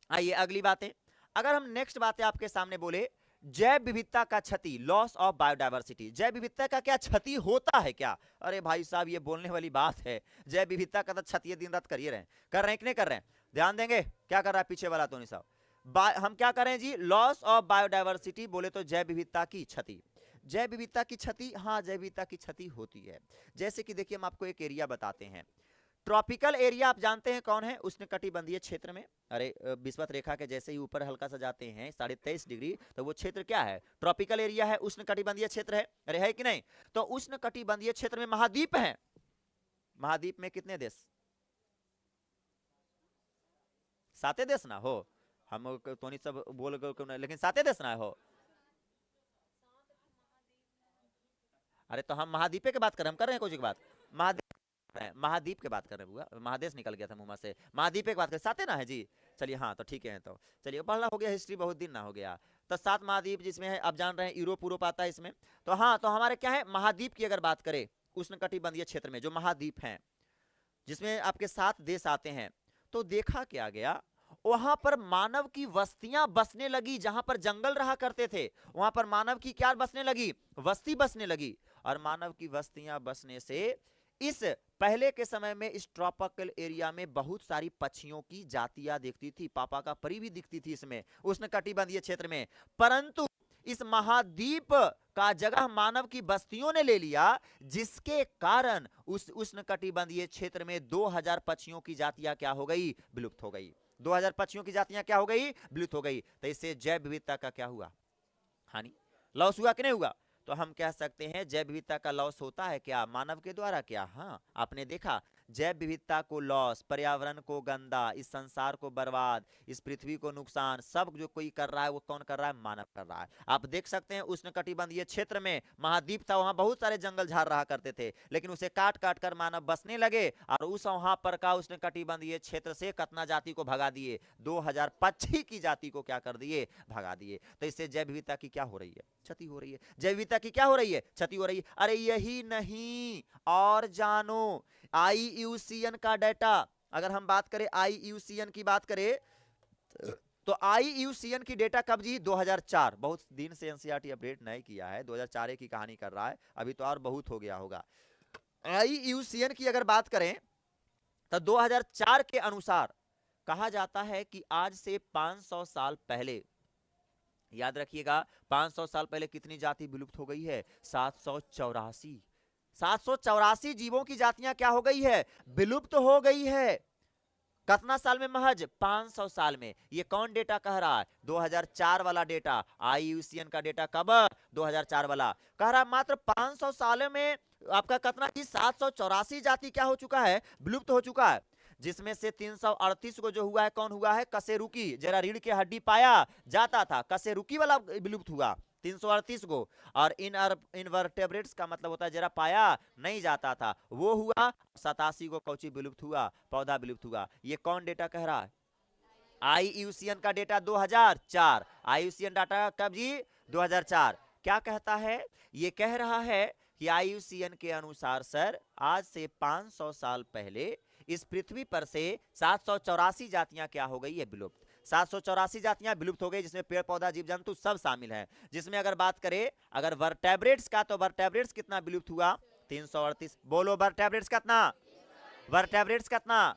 आइए अगली बातें, अगर हम नेक्स्ट बातें आपके सामने बोले, जैव विविधता का क्षति, लॉस ऑफ बायोडायवर्सिटी, जैव विविधता का क्या क्षति होता है क्या? अरे भाई साहब ये बोलने वाली बात है, जैव विविधता का तो क्षति दिन रात करिए रहे, कर रहे हैं कि नहीं कर रहे हैं? ध्यान देंगे क्या कर रहा है पीछे वाला तो नहीं साहब, हम क्या करें जी, लॉस ऑफ बायोडायवर्सिटी बोले तो जैव विविधता की क्षति। जैव विविधता की क्षति, हाँ जैव विविधता की क्षति होती है। जैसे कि देखिए हम आपको एक एरिया बताते हैं, ट्रॉपिकल एरिया आप जानते हैं कौन है, उष्णकटिबंधीय क्षेत्र में, अरे विषुवत रेखा के जैसे ही ऊपर हल्का सा जाते हैं 23.5 डिग्री, तो वो क्षेत्र क्या है, ट्रॉपिकल एरिया है, उष्णकटिबंधीय क्षेत्र है, अरे है कि नहीं। तो उष्णकटिबंधीय क्षेत्र में महाद्वीप है, महाद्वीप में कितने देश, 7 देश ना हो, हम तो नहीं सब बोल लेकिन 7 देश ना हो। अरे तो हम महाद्वीप की बात कर रहे हैं, हम कर रहे हैं कोई बात, महाद्वीप की बात कर रहे हैं, बुआ महादेश निकल गया था मुंह से, महाद्वीप की बात कर, साते ना है जी, चलिए हाँ तो ठीक है। तो चलिए पढ़ना हो गया, हिस्ट्री बहुत दिन ना हो गया। तो 7 महाद्वीप जिसमें है, अब जान रहे हैं यूरोप यूरोप आता है इसमें। तो हाँ, तो हमारे क्या है, महाद्वीप की अगर बात करें, उष्णकटिबंधीय क्षेत्र में जो महाद्वीप हैं, जिसमें आपके 7 देश आते हैं, तो देखा क्या गया, वहां पर मानव की बस्तियां बसने लगी, जहां पर जंगल रहा करते थे वहां पर मानव की क्या बसने लगी, बस्ती बसने लगी। और मानव की बस्तियां बसने से इस पहले के समय में इस ट्रॉपिकल एरिया में बहुत सारी पक्षियों की जातियां दिखती थी, पापा का परी भी दिखती थी इसमें उष्णकटिबंधीय क्षेत्र में। परंतु इस महाद्वीप का जगह मानव की बस्तियों ने ले लिया, जिसके कारण उस उष्णकटिबंधीय क्षेत्र में 2000 पक्षियों की जातियां क्या हो गई, विलुप्त हो गई। 2000 पक्षियों की जातियां क्या हो गई, विलुप्त हो गई। तो इससे जैव विविधता का क्या हुआ, हानि, लॉस हुआ कि नहीं हुआ। तो हम कह सकते हैं जैव विविधता का लॉस होता है क्या, मानव के द्वारा क्या। हाँ आपने देखा, जैव विविधता को लॉस, पर्यावरण को गंदा, इस संसार को बर्बाद, इस पृथ्वी को नुकसान, सब जो कोई कर रहा है वो कौन कर रहा है, मानव कर रहा है। आप देख सकते हैं उष्णकटिबंधीय क्षेत्र में महाद्वीप था, वहां बहुत सारे जंगल झाड़ रहा करते थे, लेकिन उसे काट काट कर मानव बसने लगे, और उस वहां पर का उष्णकटिबंधीय क्षेत्र से कितना जाति को भगा दिए, 2000 पक्षी की जाति को क्या कर दिए, भगा दिए। तो इससे जैव विविधता की क्या हो रही है, क्षति हो रही है। जैव विविधता की क्या हो रही है, क्षति हो रही है। अरे यही नहीं, और जानो, IUCN का डाटा, अगर हम बात करें IUCN की बात करें, तो IUCN की डेटा कब जी, 2004, बहुत दिन से एनसीईआरटी अपडेट नहीं किया है, 2004 की कहानी कर रहा है, अभी तो और बहुत हो गया होगा। IUCN की अगर बात करें तो 2004 के अनुसार कहा जाता है कि आज से 500 साल पहले, याद रखिएगा 500 साल पहले कितनी जाति विलुप्त हो गई है, 784। 784 जीवों की जातियां क्या हो गई है, विलुप्त हो गई है। कितना साल में, महज 500 साल में। ये कौन डेटा कह रहा है, 2004 वाला डेटा, IUCN का डेटा कब, 2004 वाला कह रहा है मात्र 500 सालों में आपका कितना की 784 जाति क्या हो चुका है, विलुप्त हो चुका है। जिसमें से 338 को जो हुआ है, कौन हुआ है, कशेरुकी, जरा रीढ़ की हड्डी पाया जाता था, कशेरुकी वाला विलुप्त हुआ 338 को। और इनवर्टेब्रेट्स का मतलब होता है जरा पाया नहीं जाता था, वो हुआ 87 को कौची विलुप्त हुआ, पौधा विलुप्त हुआ। ये कौन डेटा कह रहा है, IUCN का डेटा 2004। IUCN डाटा कब जी, 2004। क्या कहता है, ये कह रहा है कि IUCN के अनुसार सर आज से 500 साल पहले इस पृथ्वी पर से 784 जातियां क्या हो गई है, विलुप्त। 784 जातियां विलुप्त हो गई, जिसमें पेड़ पौधा जीव जंतु सब शामिल हैं। जिसमें अगर बात करें अगर वर्टेब्रेट्स का, तो वर्टेब्रेट्स कितना विलुप्त हुआ, 338। बोलो वर्टेब्रेट्स कितना, वर्टेब्रेट्स कितना,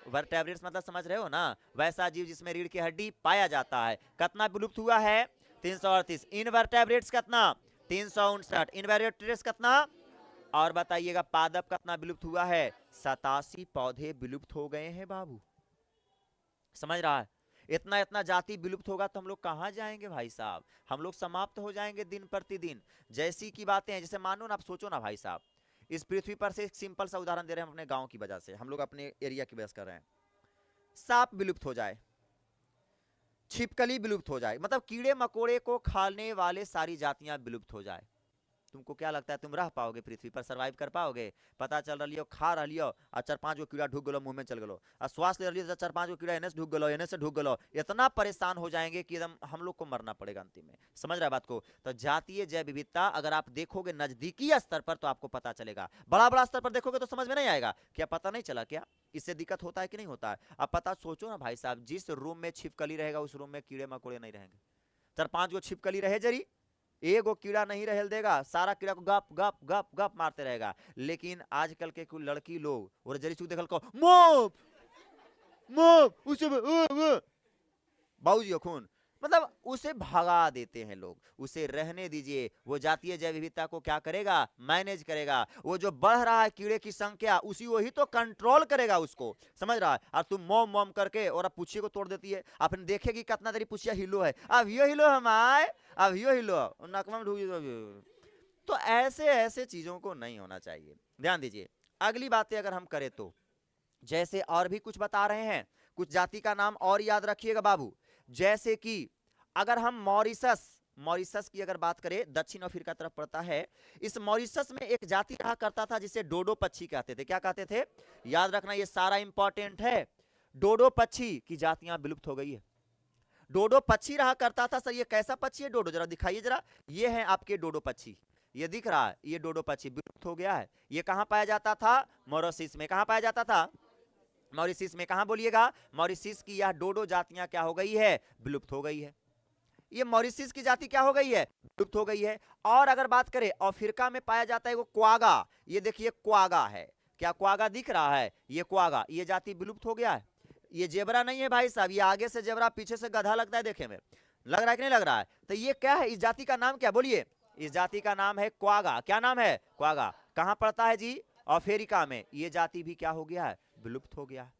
वर्टेब्रेट्स मतलब समझ रहे हो ना, वैसा जीव जिसमें रीढ़ की हड्डी पाया जाता है, कितना विलुप्त हुआ है, 338। इनवर्टेब्रेट्स कितना, 359। इनवर्टेब्रेट्स कितना, और बताइएगा पादप कितना विलुप्त हुआ है, 87 पौधे विलुप्त हो गए हैं बाबू। समझ रहा है, इतना इतना जाति विलुप्त होगा तो हम लोग कहां जाएंगे भाई साहब, हम लोग समाप्त हो जाएंगे दिन प्रतिदिन। जैसी की बातें हैं, जैसे मानो ना, आप सोचो ना भाई साहब, इस पृथ्वी पर से एक सिंपल सा उदाहरण दे रहे हैं, अपने गांव की वजह से, हम लोग अपने एरिया की वजह से कर रहे हैं। सांप विलुप्त हो जाए, छिपकली विलुप्त हो जाए, मतलब कीड़े मकोड़े को खाने वाले सारी जातियां विलुप्त हो जाए, तुमको क्या लगता है तुम रह पाओगे पृथ्वी पर, सरवाइव कर पाओगे? पता चल रही हो खा रही हो और 4-5 गो कीड़ा ढुक गलो, मुंह में चल गलो, और श्वास ले रही हो 4-5 गो कीड़ा एने से ढुक गलो, एने से ढुक गलो, इतना परेशान हो जाएंगे कि एकदम हम लोग को मरना पड़ेगा अंतिम में। समझ रहा बात को? तो जातीय जैव विविधता अगर आप देखोगे नजदीकी स्तर पर तो आपको पता चलेगा, बड़ा बड़ा स्तर पर देखोगे तो समझ में नहीं आएगा। क्या पता नहीं चला क्या, इससे दिक्कत होता है कि नहीं होता है? अब पता सोचो ना भाई साहब, जिस रूम में छिपकली रहेगा उस रूम में कीड़े मकोड़े नहीं रहेंगे। 4-5 गो छिपकली रहे जरी, एगो कीड़ा नहीं रहल देगा, सारा कीड़ा को गप गप गप गप मारते रहेगा। लेकिन आजकल के कुछ लड़की लोग और जरी चूक देखल को मोप मोप उसे बाबूजी खून, मतलब उसे भगा देते हैं लोग, उसे रहने दीजिए। वो जातीय जैव विविधता को क्या करेगा, मैनेज करेगा। वो जो बढ़ रहा है कीड़े की संख्या, उसी वही तो कंट्रोल करेगा उसको, समझ रहा है? और तुम मोम मोम करके और अब पुच्छी को तोड़ देती है, आपने देखेगी कितना देरी पुछिया हिलो है, अब यो हिलो हमारे, अब यो हिलो नकमा में ढूंढ। तो ऐसे ऐसे चीजों को नहीं होना चाहिए, ध्यान दीजिए। अगली बातें अगर हम करें तो जैसे और भी कुछ बता रहे हैं, कुछ जाति का नाम और याद रखिएगा बाबू। जैसे कि अगर हम मॉरिशस, मॉरिशस की अगर बात करें, दक्षिण अफ्रीका तरफ पड़ता है। इस मॉरिशस में एक जाति रहा करता था जिसे डोडो पक्षी कहते थे। क्या कहते थे, याद रखना, ये सारा इंपॉर्टेंट है। डोडो पक्षी की जातियां विलुप्त हो गई है। डोडो पक्षी रहा करता था। सर ये कैसा पक्षी है डोडो, जरा दिखाइए जरा। ये है आपके डोडो पक्षी, ये दिख रहा है, ये डोडो पक्षी विलुप्त हो गया है। ये कहां पाया जाता था, मॉरिशस में। कहां पाया जाता था, मॉरिशस में। कहां बोलिएगा, मॉरिशस की यह डोडो जातियां क्या हो गई है, विलुप्त हो गई है। ये मॉरिशस की जाति क्या हो गई है, विलुप्त हो गई है। और अगर बात करें अफ्रीका में पाया जाता है वो क्वागा, ये देखिए क्वागा है, क्या क्वागा दिख रहा है, ये क्वागा, ये जाति विलुप्त हो गया है। ये जेबरा नहीं है भाई साहब, ये आगे से जेबरा पीछे से गधा लगता है, देखे में लग रहा है कि नहीं लग रहा है? तो ये क्या है, इस जाति का नाम क्या, बोलिए। इस जाति का नाम है क्वागा। क्या नाम है, क्वागा। कहां पड़ता है जी, अफ्रीका में। ये जाति भी क्या हो गया है, विलुप्त हो गया।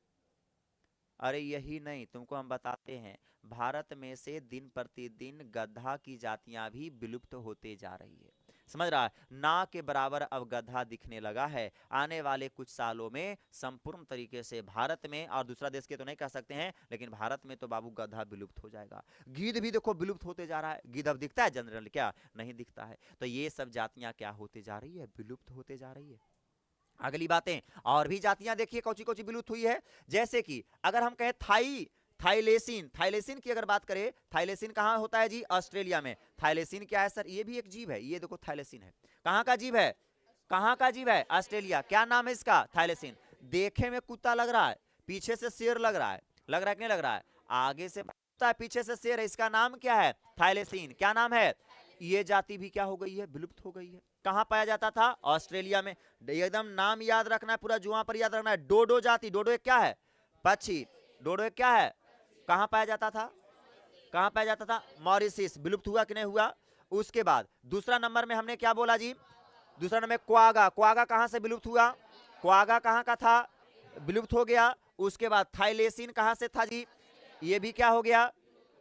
अरे यही नहीं, तुमको हम बताते हैं, भारत में से दिन प्रतिदिन गधा की जातियां भी विलुप्त होते जा रही है। समझ रहा है, ना के बराबर अब गधा दिखने लगा है। आने वाले कुछ सालों में संपूर्ण तरीके से भारत में, और दूसरा देश के तो नहीं कह सकते हैं, लेकिन भारत में तो बाबू गधा विलुप्त हो जाएगा। गिद्ध भी देखो विलुप्त होते जा रहा है। गिद्ध अब दिखता है जनरल, क्या नहीं दिखता है? तो ये सब जातियां क्या होते जा रही है, विलुप्त होते जा रही है। अगली बातें, और भी जातियां देखिए कौची कौची विलुप्त हुई है। जैसे कि अगर हम कहें थाईलेसिन, थाईलेसिन की अगर बात करें, थाईलेसिन कहां होता है जी, ऑस्ट्रेलिया में। थाईलेसिन क्या है सर, ये भी एक जीव है, ये देखो थाईलेसिन है, कहां का जीव है, कहां का जीव है, ऑस्ट्रेलिया। क्या नाम है इसका, थाईलेसिन। देखे में कुत्ता लग रहा है, पीछे से शेर लग रहा है, लग रहा है कि नहीं लग रहा है? आगे से कुत्ता है, पीछे से शेर है, इसका नाम क्या है, थाईलेसिन। क्या नाम है? ये जाति भी क्या हो गई है, विलुप्त हो गई है। कहां पाया जाता था, ऑस्ट्रेलिया में। एकदम नाम याद रखना है, पूरा जुआ पर याद रखना है। डोडो जाति, डोडो एक क्या है, पक्षी। डोडो एक क्या है, कहां पाया जाता था, कहां पाया जाता था, मॉरिशस। विलुप्त हुआ कि नहीं हुआ? उसके बाद दूसरा नंबर में हमने क्या बोला जी, दूसरा नंबर क्वागा। क्वागा कहां से विलुप्त हुआ, क्वागा कहां का था, विलुप्त हो गया। उसके बाद थाईलेसिन कहां से था जी, ये भी क्या हो गया,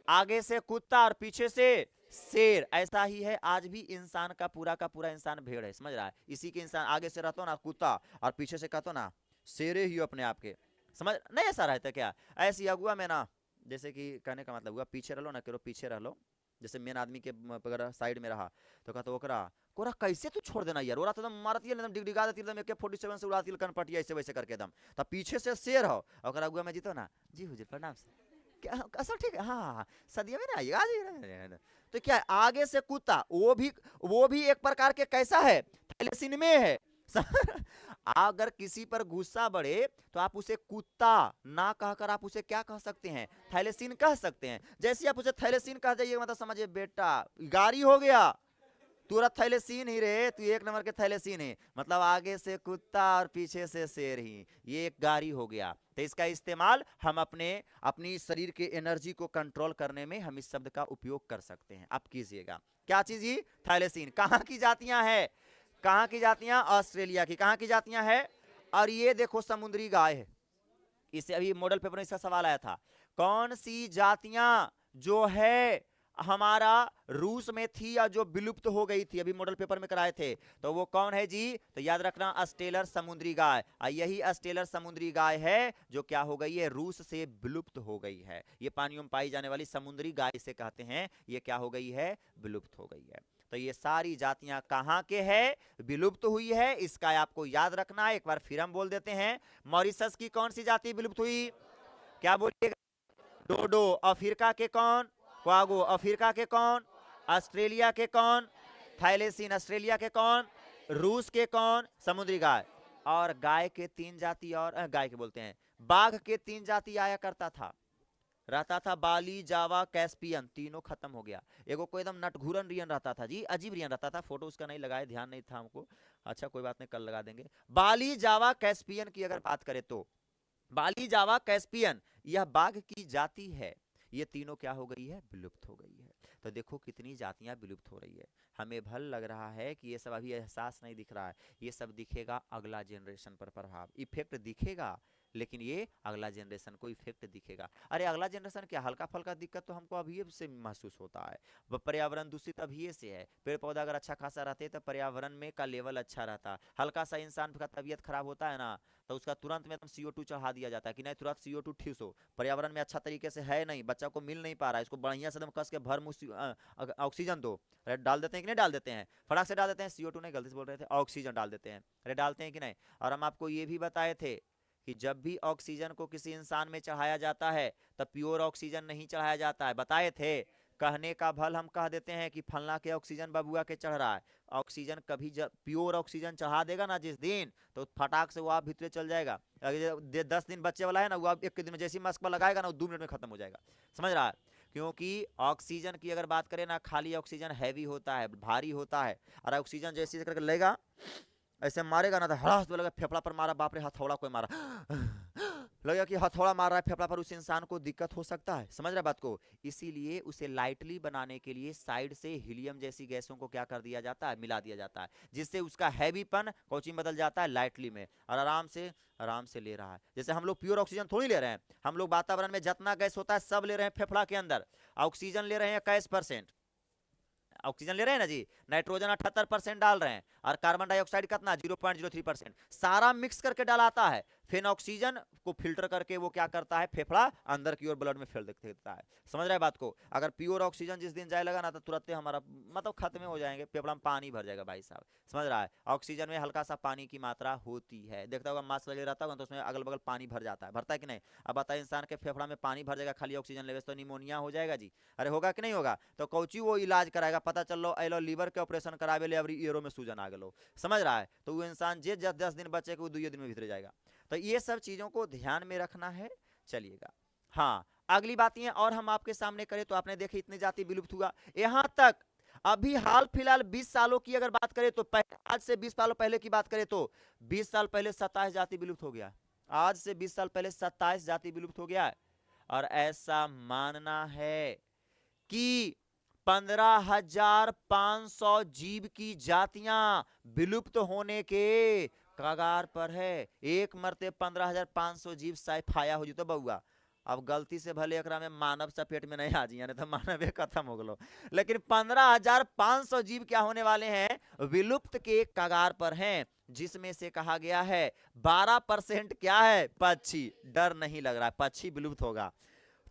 आगे से कुत्ता और पीछे से शेर। ऐसा ही है आज भी, इंसान का पूरा इंसान भेड़ है, समझ रहा है? इसी के इंसान आगे से रहता ना कुत्ता और पीछे से कहते ना शेरे ही अपने आप के, समझ नहीं? ऐसा रहता क्या? ऐसी अगुआ में ना, जैसे कि कहने का मतलब हुआ पीछे रह लो ना, करो पीछे रह लो। जैसे मेन आदमी के अगर साइड में रहा तो कहता ओकरा कोरा कैसे तू छोड़ देना यार, ओरा तो एकदम मारती है, एकदम डिगडिगा देती है, एकदम AK-47 से उड़ाती है कनपटिया, ऐसे वैसे करके एकदम। तो पीछे से शेर हो और अगुआ में जीतो ना, जी हुजूर प्रणाम से, क्या सब ठीक है, हाँ सदिया में ना आइएगा। तो क्या आगे से कुत्ता, वो भी एक प्रकार के कैसा है, थाईलेसिन में है। अगर किसी पर गुस्सा बढ़े तो आप उसे कुत्ता ना कहकर आप उसे क्या कह सकते हैं, थैलेसीन कह सकते हैं। जैसे आप उसे थैलेसीन कह जाइए मतलब समझिए बेटा गाड़ी हो गया, तुरंत थैलेसीन ही रे, तू एक नंबर के थैलेसीन है, मतलब आगे से कुत्ता और पीछे से शेर ही, ये एक गाड़ी हो गया। तो इसका इस्तेमाल हम अपनी शरीर के एनर्जी को कंट्रोल करने में हम इस शब्द का उपयोग कर सकते हैं। आप कीजिएगा क्या चीज, ये थैलेसीन। कहाँ की जातियां है, कहाँ की जातियां, ऑस्ट्रेलिया की। कहाँ की जातियां है, और ये देखो समुद्री गाय है। इससे अभी मॉडल पेपर में इसका सवाल आया था, कौन सी जातियां जो है हमारा रूस में थी या जो विलुप्त हो गई थी, अभी मॉडल पेपर में कराए थे, तो वो कौन है जी, तो याद रखना अस्टेलर समुद्री गाय। यही अस्टेलर समुद्री गाय है जो क्या हो गई है, रूस से विलुप्त हो गई है। ये पानियों में पाई जाने वाली समुद्री गाय से कहते हैं, ये क्या हो गई है, विलुप्त हो गई है। तो ये सारी जातियां कहां के हैं, विलुप्त हुई है, इसका आपको याद रखना है। एक बार फिर हम बोल देते हैं, मॉरिशस की कौन सी जाति विलुप्त हुई, क्या बोलिएगा, डोडो। अफ्रीका के कौन, क्वागो। अफ्रीका के कौन, ऑस्ट्रेलिया के कौन, थैलेसीन। ऑस्ट्रेलिया के कौन, रूस के कौन, समुद्री गाय। और गाय के 3 जाति, और गाय के बोलते हैं, बाघ के 3 जाति आया करता था, रहता था, बाली, जावा, कैस्पियन, तीनों खत्म हो गया। एगो कोई एकदम नटघुरन रियन रहता था जी, अजीब रियन रहता था, फोटो उसका नहीं लगाए, ध्यान नहीं था हमको, अच्छा कोई बात नहीं, कल लगा देंगे। बाली, जावा, कैस्पियन की अगर बात करें तो बाली, जावा, कैस्पियन, यह बाघ की जाति है। ये तीनों क्या हो गई है, विलुप्त हो गई है। तो देखो कितनी जातियां विलुप्त हो रही है। हमें भल लग रहा है कि ये सब अभी एहसास नहीं दिख रहा है, ये सब दिखेगा अगला जनरेशन पर, प्रभाव इफेक्ट दिखेगा, लेकिन ये अगला जनरेशन को इफेक्ट दिखेगा। अरे अगला जनरेशन क्या, हल्का फल्का दिक्कत तो हमको अभी से महसूस होता है। पर्यावरण दूषित अभी से है, पेड़ पौधा अगर अच्छा खासा रहते तो पर्यावरण में का लेवल अच्छा रहता। हल्का सा इंसान का तबीयत खराब होता है ना, तो उसका तुरंत में एकदम CO2 चढ़ा दिया जाता है कि नहीं तुरंत CO2 ठूस हो। पर्यावरण में अच्छा तरीके से है नहीं, बच्चा को मिल नहीं पा रहा है, इसको बढ़िया से एकदम कस के भर ऑक्सीजन दो, अरे डाल देते हैं कि नहीं डाल देते हैं, फटाक से डाल देते हैं। CO2 नहीं, गलती से बोल रहे थे, ऑक्सीजन डाल देते हैं, अरे डालते हैं कि नहीं। और हम आपको ये भी बताए थे कि जब भी ऑक्सीजन को किसी इंसान में चढ़ाया जाता है तब प्योर ऑक्सीजन नहीं चढ़ाया जाता है, बताए थे। कहने का भल हम कह देते हैं कि फलना के ऑक्सीजन बबुआ के चढ़ रहा है, ऑक्सीजन कभी जब प्योर ऑक्सीजन चढ़ा देगा ना जिस दिन, तो फटाक से वो आप भीतर चल जाएगा। अगर 10 दिन बच्चे वाला है ना, वो आप एक दिन में जैसी मास्क पर लगाएगा ना, वो 2 मिनट में खत्म हो जाएगा, समझ रहा है। क्योंकि ऑक्सीजन की अगर बात करें ना, खाली ऑक्सीजन हैवी होता है, भारी होता है, और ऑक्सीजन जैसे करके लेगा ऐसे मारेगा ना, तो हड़ास लगा फेफड़ा पर मारा, बाप रे हथौड़ा कोई मारा लगेगा कि हथौड़ा मार रहा है फेफड़ा पर, उस इंसान को दिक्कत हो सकता है, समझ रहा बात को। इसीलिए उसे लाइटली बनाने के लिए साइड से हीलियम जैसी गैसों को क्या कर दिया जाता है, मिला दिया जाता है, जिससे उसका हैवीपन कोची बदल जाता है लाइटली में, और आराम से ले रहा है। जैसे हम लोग प्योर ऑक्सीजन थोड़ी ले रहे हैं, हम लोग वातावरण में जितना गैस होता है सब ले रहे हैं फेफड़ा के अंदर, ऑक्सीजन ले रहे हैं 21%, ऑक्सीजन ले रहे हैं ना जी, नाइट्रोजन 78% डाल रहे हैं, और कार्बन डाइऑक्साइड कितना 0.03%, सारा मिक्स करके डालाता है। फिर ऑक्सीजन को फिल्टर करके वो क्या करता है, फेफड़ा अंदर की ओर ब्लड में फैल देता है, समझ रहे हैं बात को। अगर प्योर ऑक्सीजन जिस दिन जाए लगा ना, तो तुरंत हमारा मतलब खत्म हो जाएंगे, फेफड़ा में पानी भर जाएगा भाई साहब, समझ रहा है। ऑक्सीजन में हल्का सा पानी की मात्रा होती है, देखता होगा मास्क लगे रहता होगा तो उसमें अगल बगल पानी भर जाता है, भरता है कि नहीं। अब बताए इंसान के फेफड़ा में पानी भर जाएगा खाली ऑक्सीजन लेवे तो निमोनिया हो जाएगा जी, अरे होगा कि नहीं होगा। तो कौची वो इलाज कराएगा, पता चल लो एलो लीवर के ऑपरेशन करावे ले, अब ईयरो में सूजन आ गलो, समझ रहा है। तो वो इंसान जे 10 दिन बचे वो 2 दिन में भीतर जाएगा। तो ये सब चीजों को ध्यान में रखना है, चलिएगा। हाँ, अगली बातें और हम आपके सामने करें तो आपने देखे इतनी जाति विलुप्त हुआ, यहां तक अभी हाल फिलहाल 20 सालों की अगर बात करें तो आज से 20 सालों पहले की बात करें तो 20 साल पहले 27 जाति विलुप्त हो गया, आज से 20 साल पहले 27 जाति विलुप्त हो गया है। और ऐसा मानना है कि 15,500 जीव की जातियां विलुप्त होने के कगार पर है। एक मरते 15,500 जीव साइफाया हो जितो बउआ। अब गलती से भले एकरा में मानव सा पेट में नहीं आ जी, तो मानव खत्म हो गलो, लेकिन 15,500 जीव क्या होने वाले हैं, विलुप्त के कगार पर हैं, जिसमें से कहा गया है 12% क्या है, पक्षी, डर नहीं लग रहा है, पक्षी विलुप्त होगा।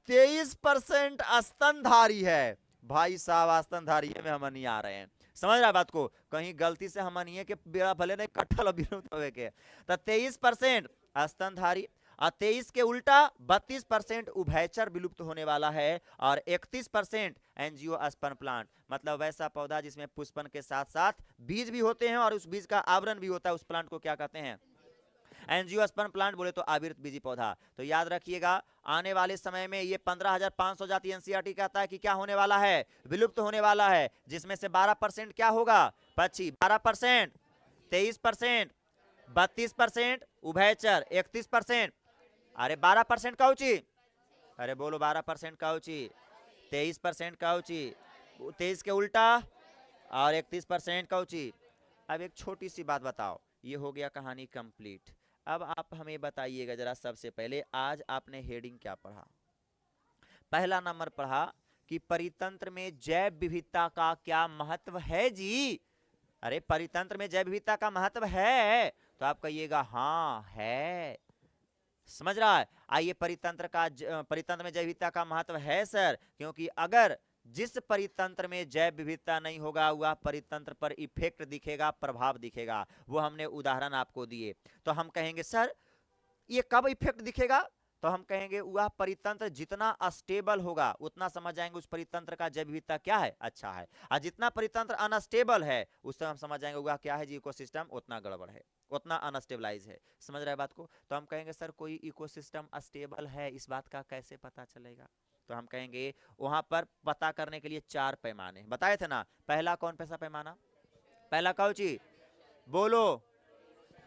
23% स्तनधारी है, भाई साहब स्तनधारी में हम नहीं आ रहे हैं, समझ रहा है बात को। कहीं गलती से हम नहीं है कि बेड़ा भले नहीं कट्ठल विलुप्त होवे के, तो 23% स्तनधारी, और 23 के उल्टा 32% उभयचर विलुप्त होने वाला है, और 31% एंजियोस्पर्म प्लांट, मतलब वैसा पौधा जिसमें पुष्पन के साथ साथ बीज भी होते हैं और उस बीज का आवरण भी होता है, उस प्लांट को क्या कहते हैं, एंजियोस्पर्म प्लांट बोले तो आविर्त बीजी पौधा। तो याद रखिएगा आने वाले समय में ये 15,500 जाति एनसीईआरटी कहता है कि क्या होने वाला है, विलुप्त होने वाला है, जिसमें से 12% क्या होगा, पक्षी, 12%, 23%, 32%, उभयचर 31%, अरे 12% काउची, अरे बोलो 12% काउची, 23% काउची, 23 के उल्टा और 31% काउची। अब एक छोटी सी बात बताओ, ये हो गया कहानी कंप्लीट। अब आप हमें बताइएगा जरा, सबसे पहले आज आपने हेडिंग क्या पढ़ा? पहला नंबर पढ़ा कि परितंत्र में जैव विविधता का क्या महत्व है जी। अरे परितंत्र में जैव विविधता का महत्व है, तो आप कहिएगा हाँ है। समझ रहा है? आइए परितंत्र में जैव विविधता का महत्व है सर, क्योंकि अगर जिस परितंत्र में जैव विविधता नहीं होगा वह परितंत्र पर इफेक्ट दिखेगा, प्रभाव दिखेगा। वो हमने उदाहरण आपको दिए। तो हम कहेंगे सर ये कब इफेक्ट दिखेगा, तो हम कहेंगे वह परितंत्र जितना अस्टेबल होगा उतना समझ जाएंगे उस परितंत्र का जैव विविधता क्या है, अच्छा है। और जितना परितंत्र अनस्टेबल है उससे हम समझ जाएंगे वह क्या है जी, इकोसिस्टम उतना गड़बड़ है, उतना अनस्टेबलाइज है। समझ रहे बात को? तो हम कहेंगे सर कोई इकोसिस्टम अस्टेबल है, इस बात का कैसे पता चलेगा? तो हम कहेंगे वहां पर पता करने के लिए 4 पैमाने बताए थे ना। पहला कौन सा पैमाना? पहला कौची बोलो,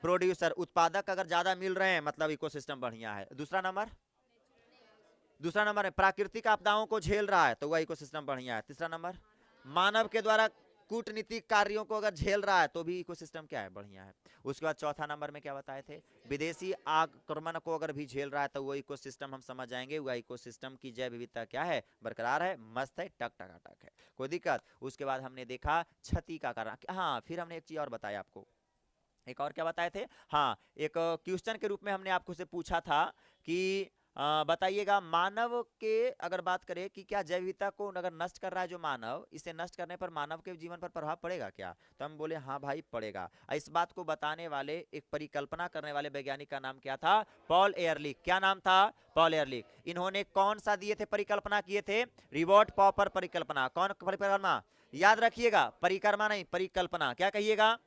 प्रोड्यूसर, उत्पादक अगर ज्यादा मिल रहे हैं मतलब इकोसिस्टम बढ़िया है। दूसरा नंबर है प्राकृतिक आपदाओं को झेल रहा है तो वह इकोसिस्टम बढ़िया है। तीसरा नंबर मानव के द्वारा कूटनीतिक कार्यों को अगर झेल रहा है तो भी इकोसिस्टम क्या है, बढ़िया है। उसके बाद चौथा नंबर में क्या बताए थे, विदेशी आक्रमण को अगर भी झेल रहा है तो वो इकोसिस्टम हम समझ जाएंगे वह इकोसिस्टम की जैव विविधता क्या है, बरकरार है, मस्त है, टक टकाटक है, कोई दिक्कत। उसके बाद हमने देखा क्षति का कारण। हाँ फिर हमने एक चीज और बताया आपको, एक और क्या बताए थे, हाँ एक क्वेश्चन के रूप में हमने आपको से पूछा था कि बताइएगा मानव के अगर बात करें कि क्या जैव विविधता को अगर नष्ट कर रहा है जो मानव, इसे नष्ट करने पर मानव के जीवन पर प्रभाव पड़ेगा क्या? तो हम बोले हाँ भाई पड़ेगा। इस बात को बताने वाले एक परिकल्पना करने वाले वैज्ञानिक का नाम क्या था, पॉल एयरलिख। क्या नाम था? पॉल एयरलिख। इन्होंने कौन सा दिए थे, परिकल्पना किए थे, रिवोट पॉपर परिकल्पना। कौन परिकल्पना? याद रखिएगा, परिक्रमा नहीं परिकल्पना। क्या कहिएगा?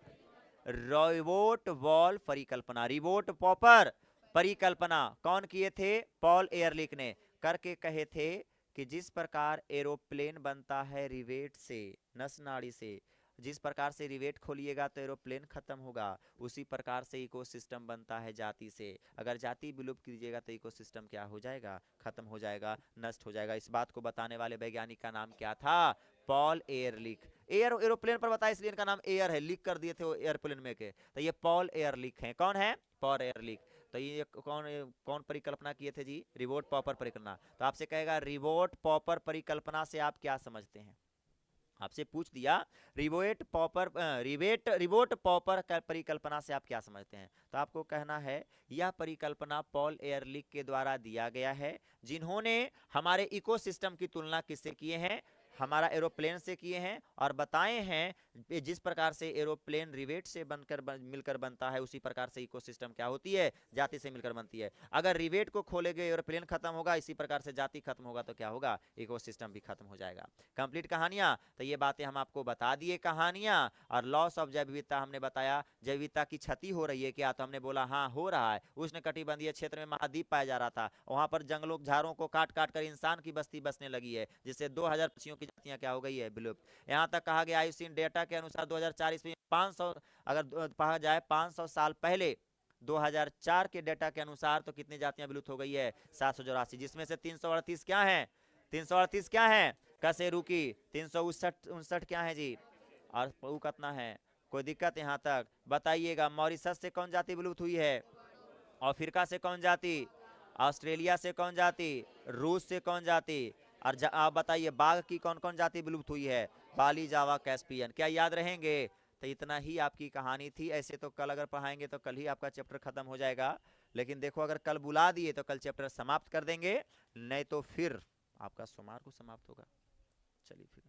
रिवोट वॉल परिकल्पना, रिवोट पॉपर परिकल्पना कौन किए थे? पॉल एयरलिख ने। करके कहे थे कि जिस प्रकार एरोप्लेन बनता है रिवेट से, नस नाड़ी से, जिस प्रकार से रिवेट खोलिएगा तो एरोप्लेन खत्म होगा, उसी प्रकार से इकोसिस्टम बनता है जाति से। अगर जाति विलुप्त कीजिएगा तो इकोसिस्टम क्या हो जाएगा, खत्म हो जाएगा, नष्ट हो जाएगा। इस बात को बताने वाले वैज्ञानिक का नाम क्या था? पॉल एयरलिख। एरोप्लेन पर बताया इसलिए इनका नाम एयर है, लिख कर दिए थे वो एयरप्लेन में के, तो ये पॉल एयरलिख है। कौन है? पॉल एयरलिख। तो ये कौन परिकल्पना किए थे जी? रिवोट पॉपर परिकल्पना। तो आपसे कहेगा रिवोट पॉपर परिकल्पना से आप क्या समझते हैं? आपसे पूछ दिया रिवोट पॉपर परिकल्पना से आप क्या समझते हैं? तो आपको कहना है यह परिकल्पना पॉल एयरलिख के द्वारा दिया गया है, जिन्होंने हमारे इकोसिस्टम की तुलना किससे किए हैं? हमारा एरोप्लेन से किए हैं, और बताए हैं जिस प्रकार से एरोप्लेन रिवेट से मिलकर बनता है उसी प्रकार से इकोसिस्टम क्या होती है, जाति से मिलकर बनती है। अगर रिवेट को खोलेंगे एरोप्लेन खत्म होगा, इसी प्रकार से जाति खत्म होगा तो क्या होगा, इकोसिस्टम भी खत्म हो जाएगा। कंप्लीट कहानियां। तो ये बातें हम आपको बता दिए कहानियां। और लॉस ऑफ जैव विविधता हमने बताया, जैव विविधता की क्षति हो रही है क्या? तो हमने बोला हाँ हो रहा है। उष्णकटिबंधीय क्षेत्र में महाद्वीप पाया जा रहा था, वहां पर जंगलों झाड़ों को काट काट कर इंसान की बस्ती बसने लगी है, जिससे 2000 पक्षियों की जातियां क्या हो गई है, विलुप्त। यहाँ तक कहा गया आयुसीन डेटा के अनुसार 2004 ईस्वी 500 अगर कहा जाए 500 साल पहले 2004 के डेटा के अनुसार तो कितनी जातियां विलुप्त हो गई है? 784, जिसमें से 338 क्या है? 338 क्या है? कसेरू की। 359 क्या है जी? और कितना है? कोई दिक्कत यहाँ तक? बताइएगा मॉरिशस से कौन जाति विलुप्त हुई है? अफ्रीका से कौन जाति? ऑस्ट्रेलिया से कौन जाति? रूस से कौन जाति? और आप बताइए बाघ की कौन कौन जाति विलुप्त हुई है? बाली, जावा, कैस्पियन। क्या याद रहेंगे? तो इतना ही आपकी कहानी थी। ऐसे तो कल अगर पढ़ाएंगे तो कल ही आपका चैप्टर खत्म हो जाएगा, लेकिन देखो अगर कल बुला दिए तो कल चैप्टर समाप्त कर देंगे, नहीं तो फिर आपका सोमवार को समाप्त होगा। चलिए फिर